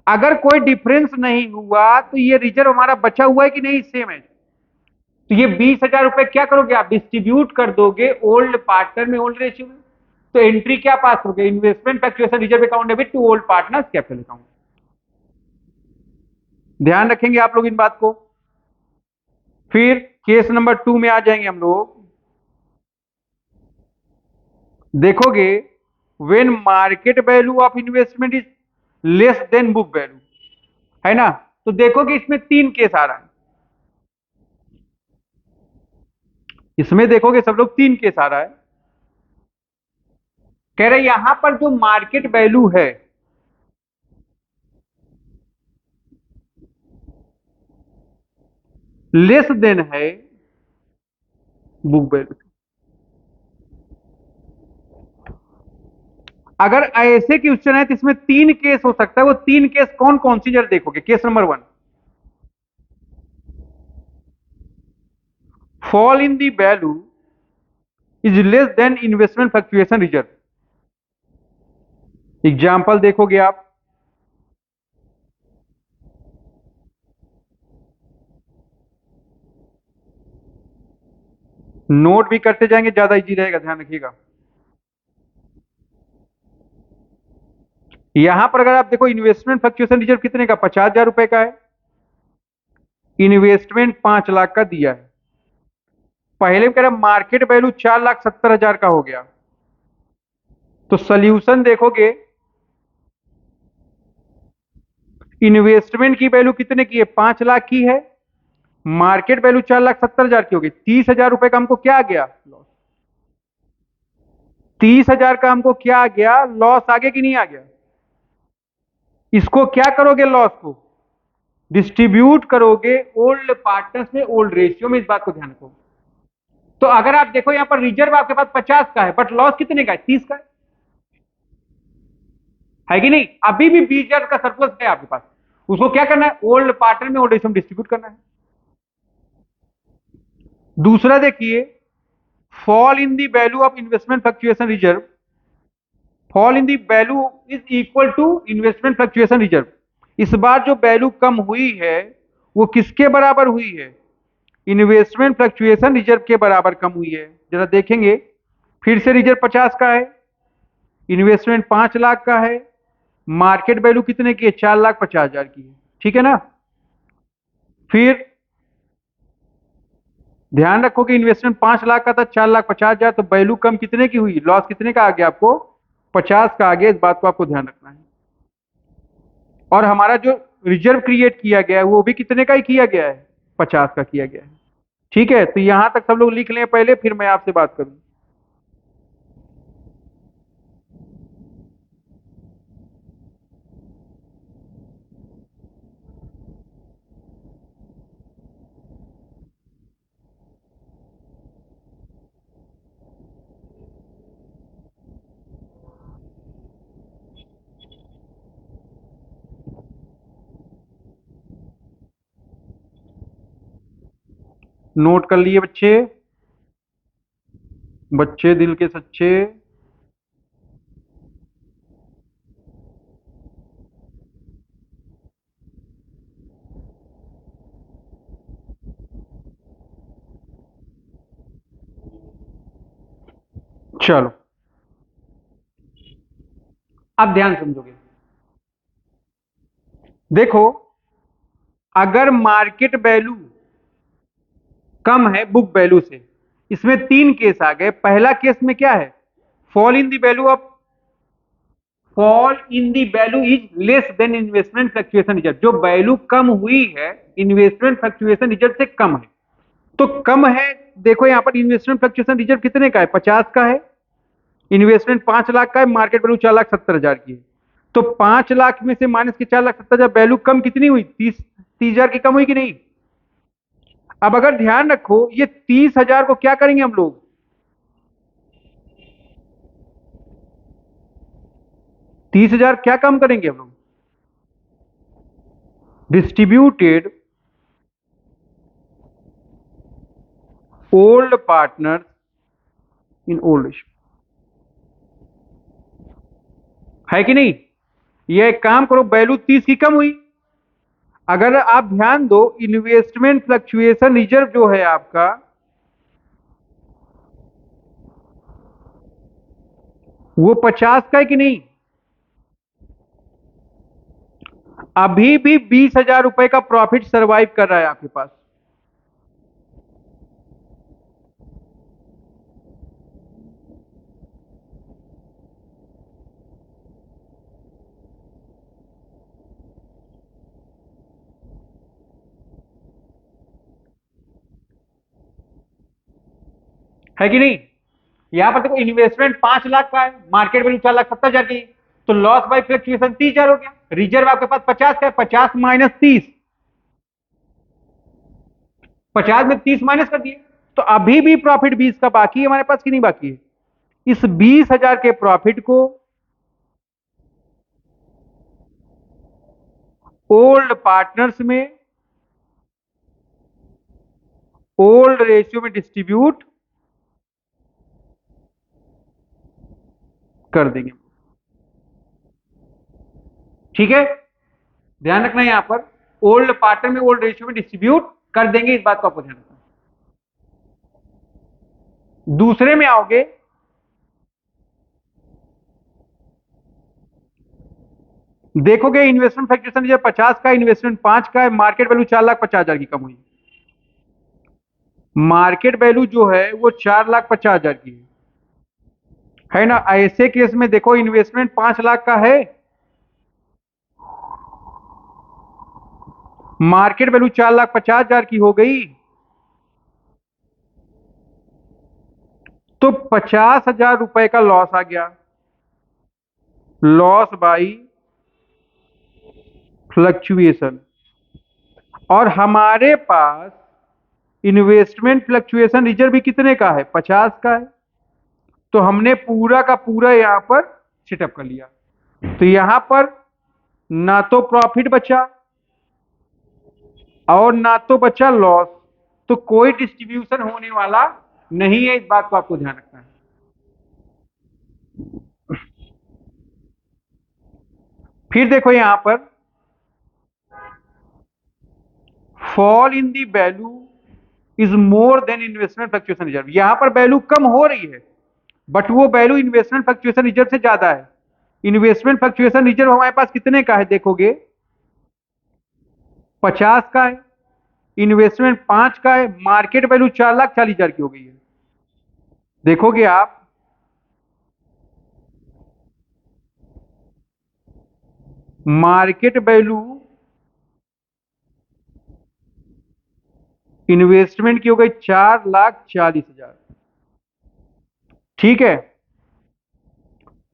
अगर कोई डिफरेंस नहीं हुआ तो ये रिजर्व हमारा बचा हुआ है कि नहीं? सेम है। तो ये 20,000 रुपए क्या करोगे आप? डिस्ट्रीब्यूट कर दोगे ओल्ड पार्टनर में, ओल्ड रेशियो में। तो एंट्री क्या पास हो गई? Investment fluctuation reserve account debit to old partners capital account. ध्यान रखेंगे आप लोग इन बात को। फिर केस नंबर 2 में आ जाएंगे हम लोग। देखोगे when market value of investment is less than book value, है ना। तो देखोगे इसमें तीन केस आ रहा है, इसमें देखोगे सब लोग तीन केस आ रहा है। कह रहे यहां पर जो मार्केट वैल्यू है लेस देन है बुक वैल्यू। अगर ऐसे क्वेश्चन है तो इसमें तीन केस हो सकता है, वो तीन केस कौन कौन सी, जरा देखोगे। Case number one, fall in the value is less than investment fluctuation reserve. Example देखोगे आप, नोट भी करते जाएंगे, ज्यादा इजी रहेगा, ध्यान रखिएगा। यहां पर अगर आप देखो इन्वेस्टमेंट फ्लक्चुएशन रिजर्व कितने का, 50,000 रुपए का है। इन्वेस्टमेंट 5 लाख का दिया है। पहले में कह रहा मार्केट वैल्यू 4,70,000 का हो गया। तो सोल्यूशन देखोगे, इन्वेस्टमेंट की वैल्यू कितने की है, 5 लाख की है। मार्केट वैल्यू 4,70,000 की होगी। 30,000 रुपए का हमको क्या आ गया, 30,000 का हमको क्या आ गया, लॉस आगे कि नहीं आ गया। इसको क्या करोगे, लॉस को डिस्ट्रीब्यूट करोगे ओल्ड पार्टनर्स में, ओल्ड रेशियो में। इस बात को ध्यान रखो। तो अगर आप देखो यहां पर रिजर्व आपके पास 50 का है, बट लॉस कितने का है, 30 का है कि नहीं। अभी भी 20,000 का सरप्लस है आपके पास। उसको क्या करना है, ओल्ड पार्टनर में ओल्ड रेशियो में डिस्ट्रीब्यूट करना है। दूसरा देखिए, fall in the value of investment fluctuation reserve, fall in the value is equal to investment fluctuation reserve. इस बार जो वैल्यू कम हुई है वो किसके बराबर हुई है, इन्वेस्टमेंट फ्लक्चुएशन रिजर्व के बराबर कम हुई है। जरा देखेंगे, फिर से रिजर्व 50 का है, इन्वेस्टमेंट 5 लाख का है, मार्केट वैल्यू कितने की है, 4,50,000 की है, ठीक है ना। फिर ध्यान रखो कि इन्वेस्टमेंट 5 लाख का था, 4,50,000, तो वैल्यू कम कितने की हुई, लॉस कितने का आ गया आपको, 50 का आ गया। इस बात को आपको ध्यान रखना है। और हमारा जो रिजर्व क्रिएट किया गया है वो भी कितने का ही किया गया है, 50 का किया गया है। ठीक है, तो यहां तक सब लोग लिख लें पहले, फिर मैं आपसे बात करूं। नोट कर लिए बच्चे, बच्चे दिल के सच्चे। चलो अब ध्यान समझोगे। देखो, अगर मार्केट वैल्यू कम है बुक वैल्यू से, इसमें तीन केस आ गए। पहला केस में क्या है, fall in the value of, fall in the value is less than investment fluctuation reserve. जो वैल्यू कम हुई है इन्वेस्टमेंट फ्लक्चुएशन रिजर्व से कम है, तो कम है। देखो यहां पर इन्वेस्टमेंट फ्लक्चुएशन रिजर्व कितने का है, 50 का है। इन्वेस्टमेंट 5 लाख का है, मार्केट वैल्यू 4,70,000 की है। तो 5 लाख में से माइनस के 4,70,000, वैल्यू कम कितनी हुई, 30,000 की कम हुई कि नहीं। अब अगर ध्यान रखो, ये 30,000 को क्या करेंगे हम लोग, 30,000 क्या कम करेंगे हम लोग, distributed old partner in old ratio, है कि नहीं। ये एक काम करो, वैल्यू 30 की कम हुई। अगर आप ध्यान दो, इन्वेस्टमेंट फ्लक्चुएशन रिजर्व जो है आपका, वो 50 का है कि नहीं। अभी भी 20,000 रुपए का प्रॉफिट सरवाइव कर रहा है आपके पास। है कि नहीं। यहां पर देखो इन्वेस्टमेंट 5 लाख का है, मार्केट वैल्यू 4,70,000 की, तो लॉस बाय फ्लक्चुएशन 30,000 हो गया। रिजर्व आपके पास 50 का है, 50 माइनस 30, 50 में 30 माइनस कर दिए, तो अभी भी प्रॉफिट 20 का बाकी है हमारे पास कि नहीं बाकी है। इस 20,000 के प्रॉफिट को ओल्ड पार्टनर्स में ओल्ड रेशियो में डिस्ट्रीब्यूट कर देंगे। ठीक है, ध्यान रखना यहां पर ओल्ड पार्टनर में ओल्ड रेशियो में डिस्ट्रीब्यूट कर देंगे, इस बात को आपको ध्यान रखना। दूसरे में आओगे, देखोगे इन्वेस्टमेंट फ्लक्चुएशन रिजर्व 50 का, इन्वेस्टमेंट 5 का है, मार्केट वैल्यू 4,50,000 की कम हुई। मार्केट वैल्यू जो है वो 4,50,000 की है ना। ऐसे केस में देखो इन्वेस्टमेंट 5 लाख का है, मार्केट वैल्यू 4,50,000 की हो गई, तो 50,000 रुपए का लॉस आ गया, लॉस बाई फ्लक्चुएशन। और हमारे पास इन्वेस्टमेंट फ्लक्चुएशन रिजर्व भी कितने का है, 50 का है, तो हमने पूरा का पूरा यहां पर सेटअप कर लिया। तो यहां पर ना तो प्रॉफिट बचा और ना तो बचा लॉस, तो कोई डिस्ट्रीब्यूशन होने वाला नहीं है, इस बात को आपको ध्यान रखना है। फिर देखो यहां पर fall in the value is more than investment fluctuation reserve, यहां पर वैल्यू कम हो रही है बट वो वैल्यू इन्वेस्टमेंट फ्लक्चुएशन रिजर्व से ज्यादा है। इन्वेस्टमेंट फ्लक्चुएशन रिजर्व हमारे पास कितने का है, देखोगे 50 का है, इन्वेस्टमेंट 5 का है, मार्केट वैल्यू 4,40,000 की हो गई है। देखोगे आप मार्केट वैल्यू इन्वेस्टमेंट की हो गई 4,40,000। ठीक है,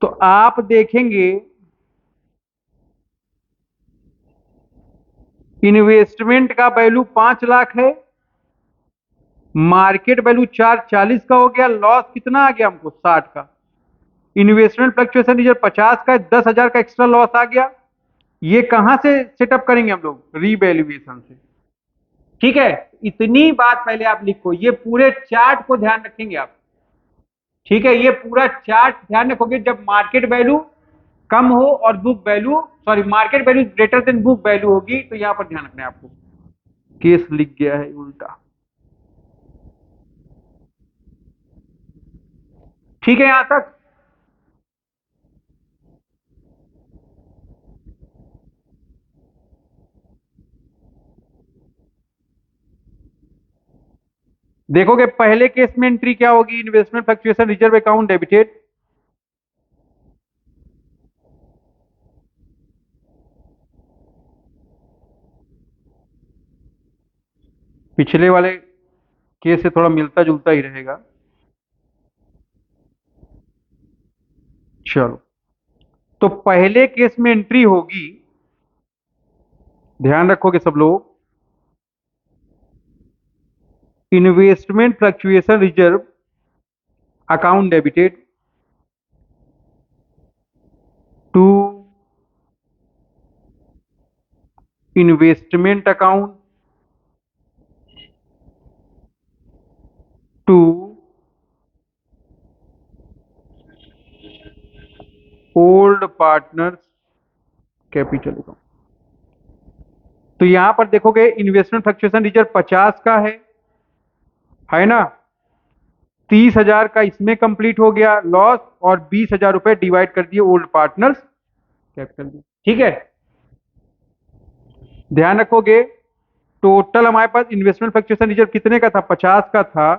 तो आप देखेंगे इन्वेस्टमेंट का वैल्यू 5 लाख है, मार्केट वैल्यू 4,40 का हो गया, लॉस कितना आ गया हमको 60 का। इन्वेस्टमेंट फ्लक्चुएशन रिजर्व 50 का, 10,000 का एक्स्ट्रा लॉस आ गया। ये कहां से सेटअप करेंगे हम लोग, रीवैल्यूएशन से। ठीक है, इतनी बात पहले आप लिखो, ये पूरे चार्ट को ध्यान रखेंगे आप। ठीक है, ये पूरा चार्ट ध्यान रखोगे, जब मार्केट वैल्यू कम हो और book value, sorry market value greater than book value होगी, तो यहां पर ध्यान रखना है आपको। केस लिख गया है उल्टा। ठीक है, यहां तक। देखोगे पहले केस में एंट्री क्या होगी, investment fluctuation reserve account debited, पिछले वाले केस से थोड़ा मिलता जुलता ही रहेगा। चलो, तो पहले केस में एंट्री होगी, ध्यान रखोगे सब लोग, investment fluctuation reserve account debited to investment account to old partners capital account. तो यहां पर देखोगे इन्वेस्टमेंट फ्लक्चुएशन रिजर्व 50 का है ना, 30,000 का इसमें कंप्लीट हो गया लॉस, और 20,000 रुपए डिवाइड कर दिए ओल्ड पार्टनर्स कैपिटल में। ठीक है, ध्यान रखोगे टोटल हमारे पास इन्वेस्टमेंट फ्लक्चुएशन रिजर्व कितने का था, 50 का था,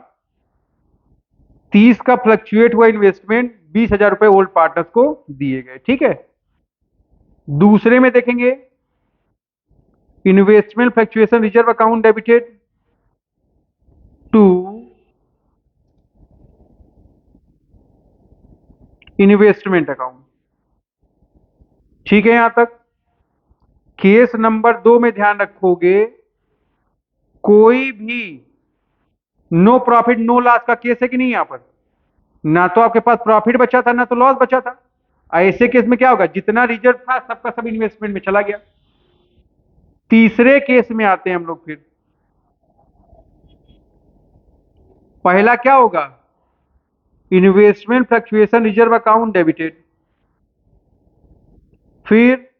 30 का फ्लक्चुएट हुआ इन्वेस्टमेंट, 20,000 रुपए ओल्ड पार्टनर्स को दिए गए। ठीक है, दूसरे में देखेंगे investment fluctuation reserve account debited to investment account. ठीक है यहां तक। केस नंबर 2 में ध्यान रखोगे, कोई भी नो प्रॉफिट नो लॉस का केस है कि नहीं यहां पर। ना तो आपके पास प्रॉफिट बचा था ना तो लॉस बचा था। ऐसे केस में क्या होगा, जितना रिजर्व था सबका सब इन्वेस्टमेंट में चला गया। तीसरे केस में आते हैं हम लोग फिर। पहला क्या होगा, investment fluctuation reserve account debited. फिर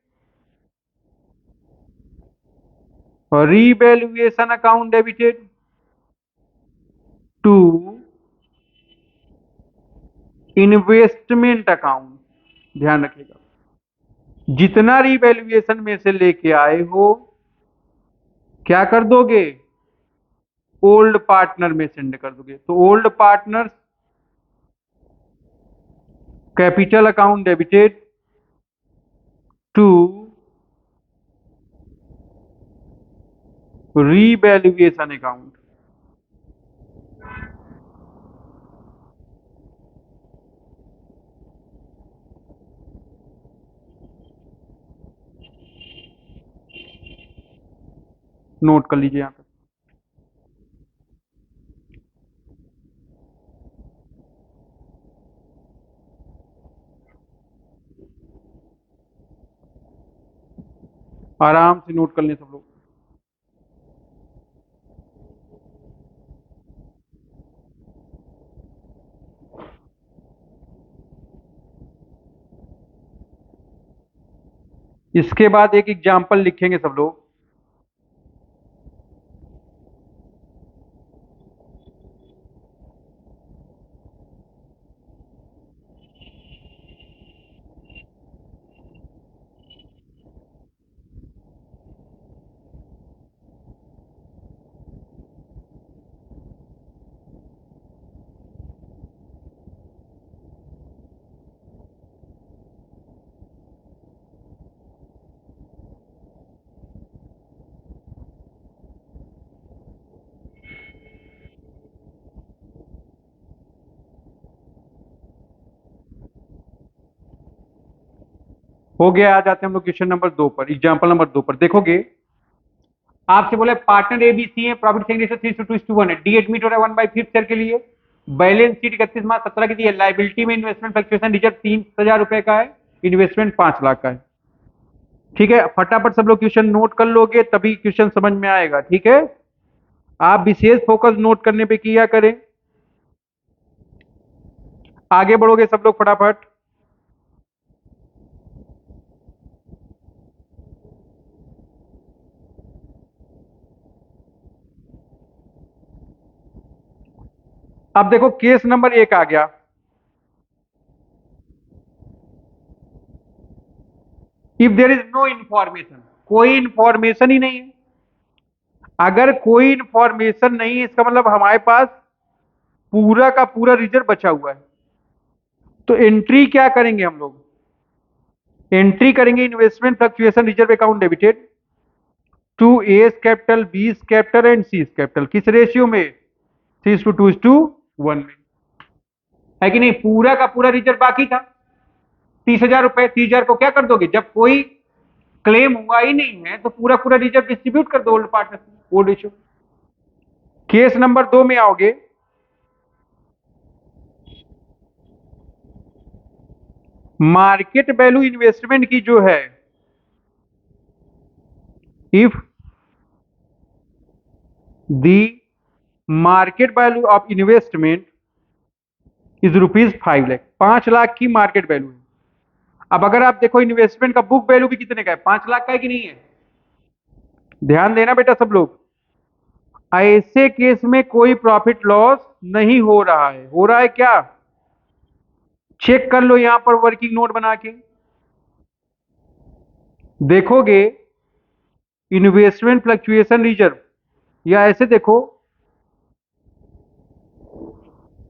revaluation account debited to investment account. ध्यान रखिएगा, जितना रीवैल्यूएशन में से लेके आए हो क्या कर दोगे, ओल्ड पार्टनर में सेंड कर दोगे। तो old partner capital account debited to revaluation account. Note कर लीजिए यहां पर। आराम से नोट कर लें सब लोग। इसके बाद एक एग्जाम्पल लिखेंगे सब लोग। हो गया, आ जाते हैं हम लोग क्वेश्चन नंबर 2 पर। एग्जाम्पल नंबर 2 पर देखोगे, आपसे बोले पार्टनर एबीसी है, प्रॉफिट शेयरिंग रेशियो 3:2:1 है, डी एडमिट हो रहा है 1/5 शेयर के लिए। बैलेंस शीट 31 मार्च 17 की दी है। लाइबिलिटी में इन्वेस्टमेंट फ्लक्चुएशन रिजर्व 30,000 रुपए का है, इन्वेस्टमेंट 5 लाख का है। ठीक है, फटाफट सब लोग क्वेश्चन नोट कर लोगे तभी क्वेश्चन समझ में आएगा। ठीक है, आप विशेष फोकस नोट करने पे किया करें। आगे बढ़ोगे सब लोग फटाफट। अब देखो केस नंबर 1 आ गया। If there is no information, कोई इंफॉर्मेशन ही नहीं है। अगर कोई इंफॉर्मेशन नहीं है इसका मतलब हमारे पास पूरा का पूरा रिजर्व बचा हुआ है। तो एंट्री क्या करेंगे हम लोग, एंट्री करेंगे investment fluctuation reserve account debited to S capital, B capital and C capital. किस रेशियो में, 3:2:1 में। है कि नहीं, पूरा का पूरा रिजर्व बाकी था 30,000 रुपए। 30,000 को क्या कर दोगे, जब कोई क्लेम हुआ ही नहीं है तो पूरा पूरा रिजर्व डिस्ट्रीब्यूट कर दो ओल्ड पार्टनर को, ओल्ड रेशियो। केस नंबर 2 में आओगे, मार्केट वैल्यू इन्वेस्टमेंट की जो है, if the market value of investment is ₹5 lakh, 5 lakh की मार्केट वैल्यू है। अब अगर आप देखो इन्वेस्टमेंट का बुक वैल्यू भी कितने का है, 5 लाख का है कि नहीं है। ध्यान देना बेटा सब लोग, ऐसे केस में कोई प्रॉफिट लॉस नहीं हो रहा है। हो रहा है क्या, चेक कर लो यहां पर वर्किंग नोट बना के देखोगे। इन्वेस्टमेंट फ्लक्चुएशन रिजर्व, या ऐसे देखो,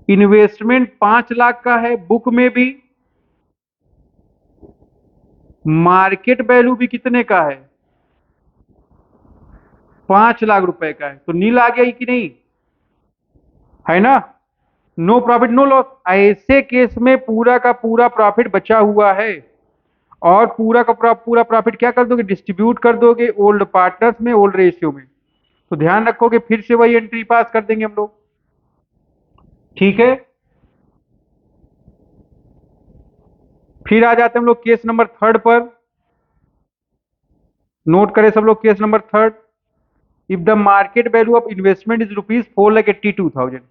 इन्वेस्टमेंट 5 लाख का है बुक में भी, मार्केट वैल्यू भी कितने का है, 5 लाख रुपए का है। तो नील आ गया कि नहीं, है ना। No profit no loss. ऐसे केस में पूरा का पूरा प्रॉफिट बचा हुआ है और पूरा का पूरा प्रॉफिट क्या कर दोगे, डिस्ट्रीब्यूट कर दोगे ओल्ड पार्टनर्स में, ओल्ड रेशियो में। तो ध्यान रखोगे, फिर से वही एंट्री पास कर देंगे हम लोग। ठीक है, फिर आ जाते हैं हम लोग केस नंबर थर्ड पर। नोट करें सब लोग case number third. If the market value of investment is ₹4,82,000।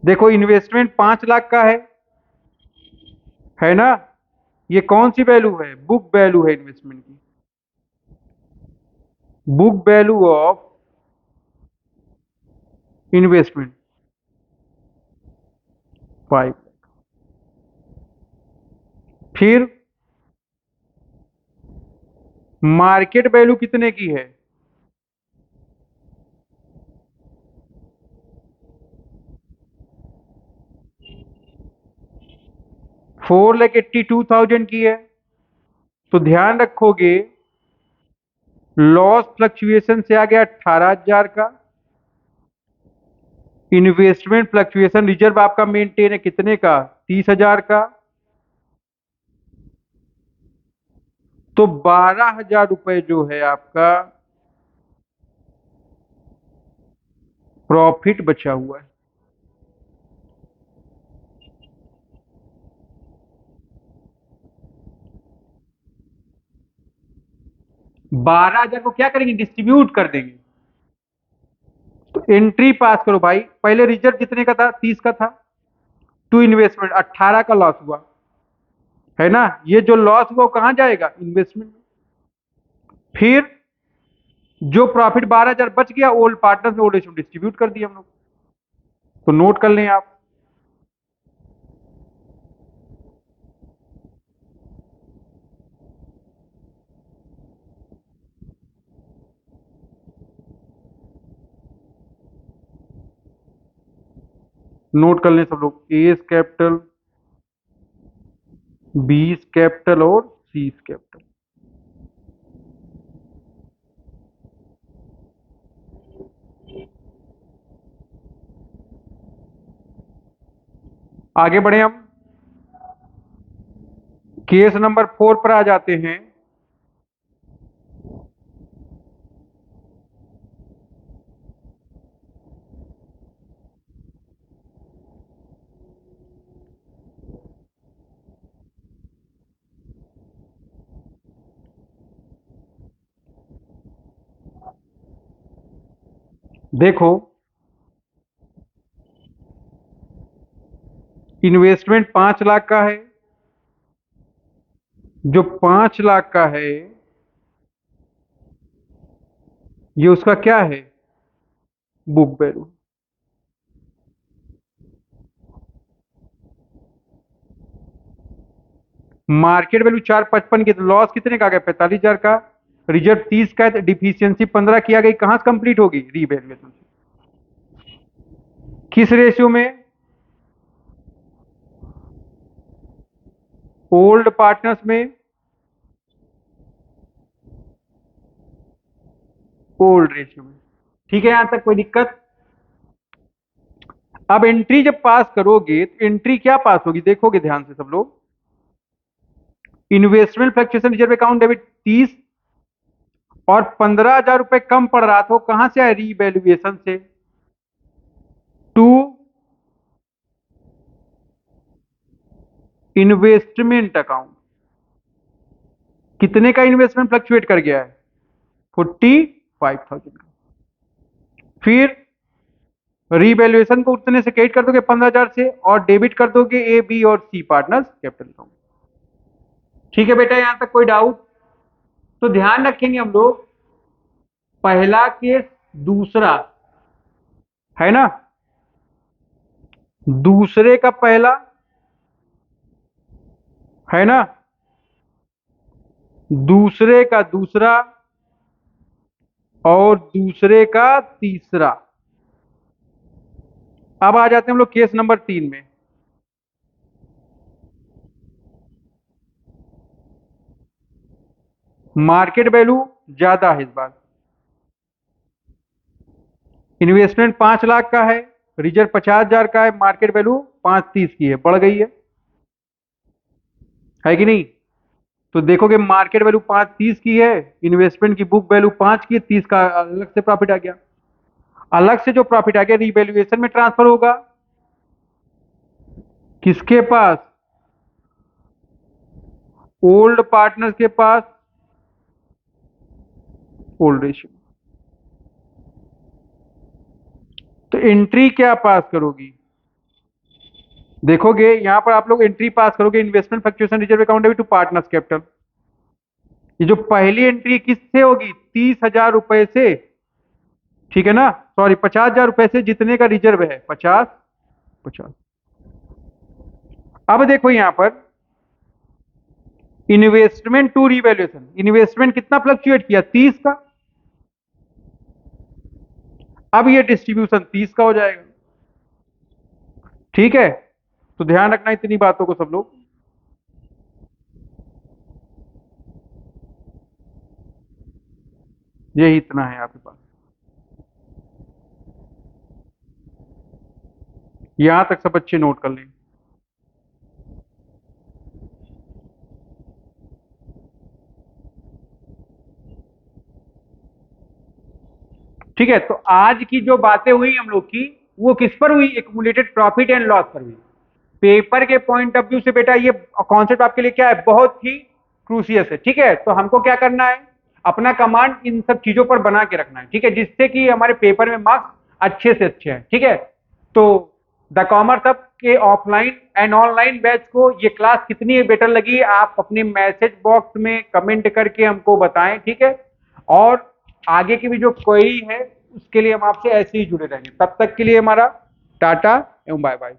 देखो इन्वेस्टमेंट 5 लाख का है ना। ये कौन सी वैल्यू है, बुक वैल्यू है इन्वेस्टमेंट की। Book value of investment 5। फिर मार्केट वैल्यू कितने की है, 4,82,000 की है। तो ध्यान रखोगे, लॉस फ्लक्चुएशन से आ गया 18,000 का। इन्वेस्टमेंट फ्लक्चुएशन रिजर्व आपका मेंटेन है कितने का, 30,000 का। तो 12,000 रुपए जो है आपका प्रॉफिट बचा हुआ है। बारह हजार को क्या करेंगे, डिस्ट्रीब्यूट कर देंगे। तो एंट्री पास करो भाई, पहले रिजर्व कितने का था, 30 का था, टू इन्वेस्टमेंट 18 का लॉस हुआ, है ना। ये जो लॉस हुआ वो कहां जाएगा, इन्वेस्टमेंट में। फिर जो प्रॉफिट 12,000 बच गया, ओल्ड पार्टनर्स में ओल्ड एज में डिस्ट्रीब्यूट कर दिया हम लोग। तो नोट कर लें आप। नोट कर लें सब लोग, ए कैपिटल, बी कैपिटल और सी कैपिटल। आगे बढ़े हम, केस नंबर 4 पर आ जाते हैं। देखो इन्वेस्टमेंट 5 लाख का है, जो 5 लाख का है ये उसका क्या है, बुक वैल्यू। मार्केट वैल्यू 4,55 की, तो लॉस कितने का आ गया, 45,000 का। रिजर्व 30 का है, डिफिशियंसी 15 की आ गई, कहां से कंप्लीट होगी, रीवैल्यूएशन से। किस रेशियो में, ओल्ड पार्टनर्स में ओल्ड रेशियो में। ठीक है, यहां तक कोई दिक्कत। अब एंट्री जब पास करोगे तो एंट्री क्या पास होगी, देखोगे ध्यान से सब लोग। Investment fluctuation reserve account debit 30, और 15,000 रुपए कम पड़ रहा था, कहां से आया, रीवैल्यूएशन से, टू इन्वेस्टमेंट अकाउंट। कितने का इन्वेस्टमेंट फ्लक्चुएट कर गया है, 45,000 का। फिर रीवैल्यूएशन को उतने से क्रेडिट कर दोगे 15,000 से, और डेबिट कर दोगे ए बी और सी पार्टनर्स कैपिटल अकाउंट। ठीक है बेटा, यहां तक कोई डाउट। तो ध्यान रखेंगे हम लोग, पहला केस, दूसरा, है ना, दूसरे का पहला, है ना, दूसरे का दूसरा और दूसरे का तीसरा। अब आ जाते हैं हम लोग केस नंबर 3 में। मार्केट वैल्यू ज्यादा है इस बार, इन्वेस्टमेंट 5 लाख का है, रिजर्व 50,000 का है, मार्केट वैल्यू 530 की है, बढ़ गई है कि नहीं? तो देखोगे मार्केट वैल्यू 530 की है, इन्वेस्टमेंट की बुक वैल्यू 5 की है, 30 का अलग से प्रॉफिट आ गया। अलग से जो प्रॉफिट आ गया रिवैल्यूएशन में ट्रांसफर होगा किसके पास? ओल्ड पार्टनर्स के पास, ओल्ड रेशियो। तो एंट्री क्या पास करोगी? देखोगे यहां पर आप लोग एंट्री पास करोगे, investment fluctuation reserve account to partners capital. ये जो पहली एंट्री किससे होगी? 30,000 रुपए से, ठीक है ना? सॉरी, 50,000 रुपए से जितने का रिजर्व है, 50 50। अब देखो यहां पर इन्वेस्टमेंट टू रिवैल्यूएशन, इन्वेस्टमेंट कितना फ्लक्चुएट किया? 30 का। अब ये डिस्ट्रीब्यूशन 30 का हो जाएगा, ठीक है? तो ध्यान रखना इतनी बातों को सब लोग। यही इतना है आपके पास, यहां तक सब अच्छे नोट कर लें। ठीक है, तो आज की जो बातें हुई हम लोग की, वो किस पर हुई? एक्यूमुलेटेड प्रॉफिट एंड लॉस पर हुई। पेपर के पॉइंट ऑफ व्यू से बेटा ये कॉन्सेप्ट आपके लिए क्या है? बहुत ही क्रूसियस है, ठीक है? तो हमको क्या करना है? अपना कमांड इन सब चीजों पर बना के रखना है, ठीक है? जिससे कि हमारे पेपर में मार्क्स अच्छे से अच्छे हैं, ठीक है? तो द कॉमर्स अब के ऑफलाइन एंड ऑनलाइन बैच को ये क्लास कितनी बेटर लगी, आप अपने मैसेज बॉक्स में कमेंट करके हमको बताएं, ठीक है? और आगे की भी जो क्वेरी है उसके लिए हम आपसे ऐसे ही जुड़े रहेंगे। तब तक के लिए हमारा टाटा एवं बाय बाय।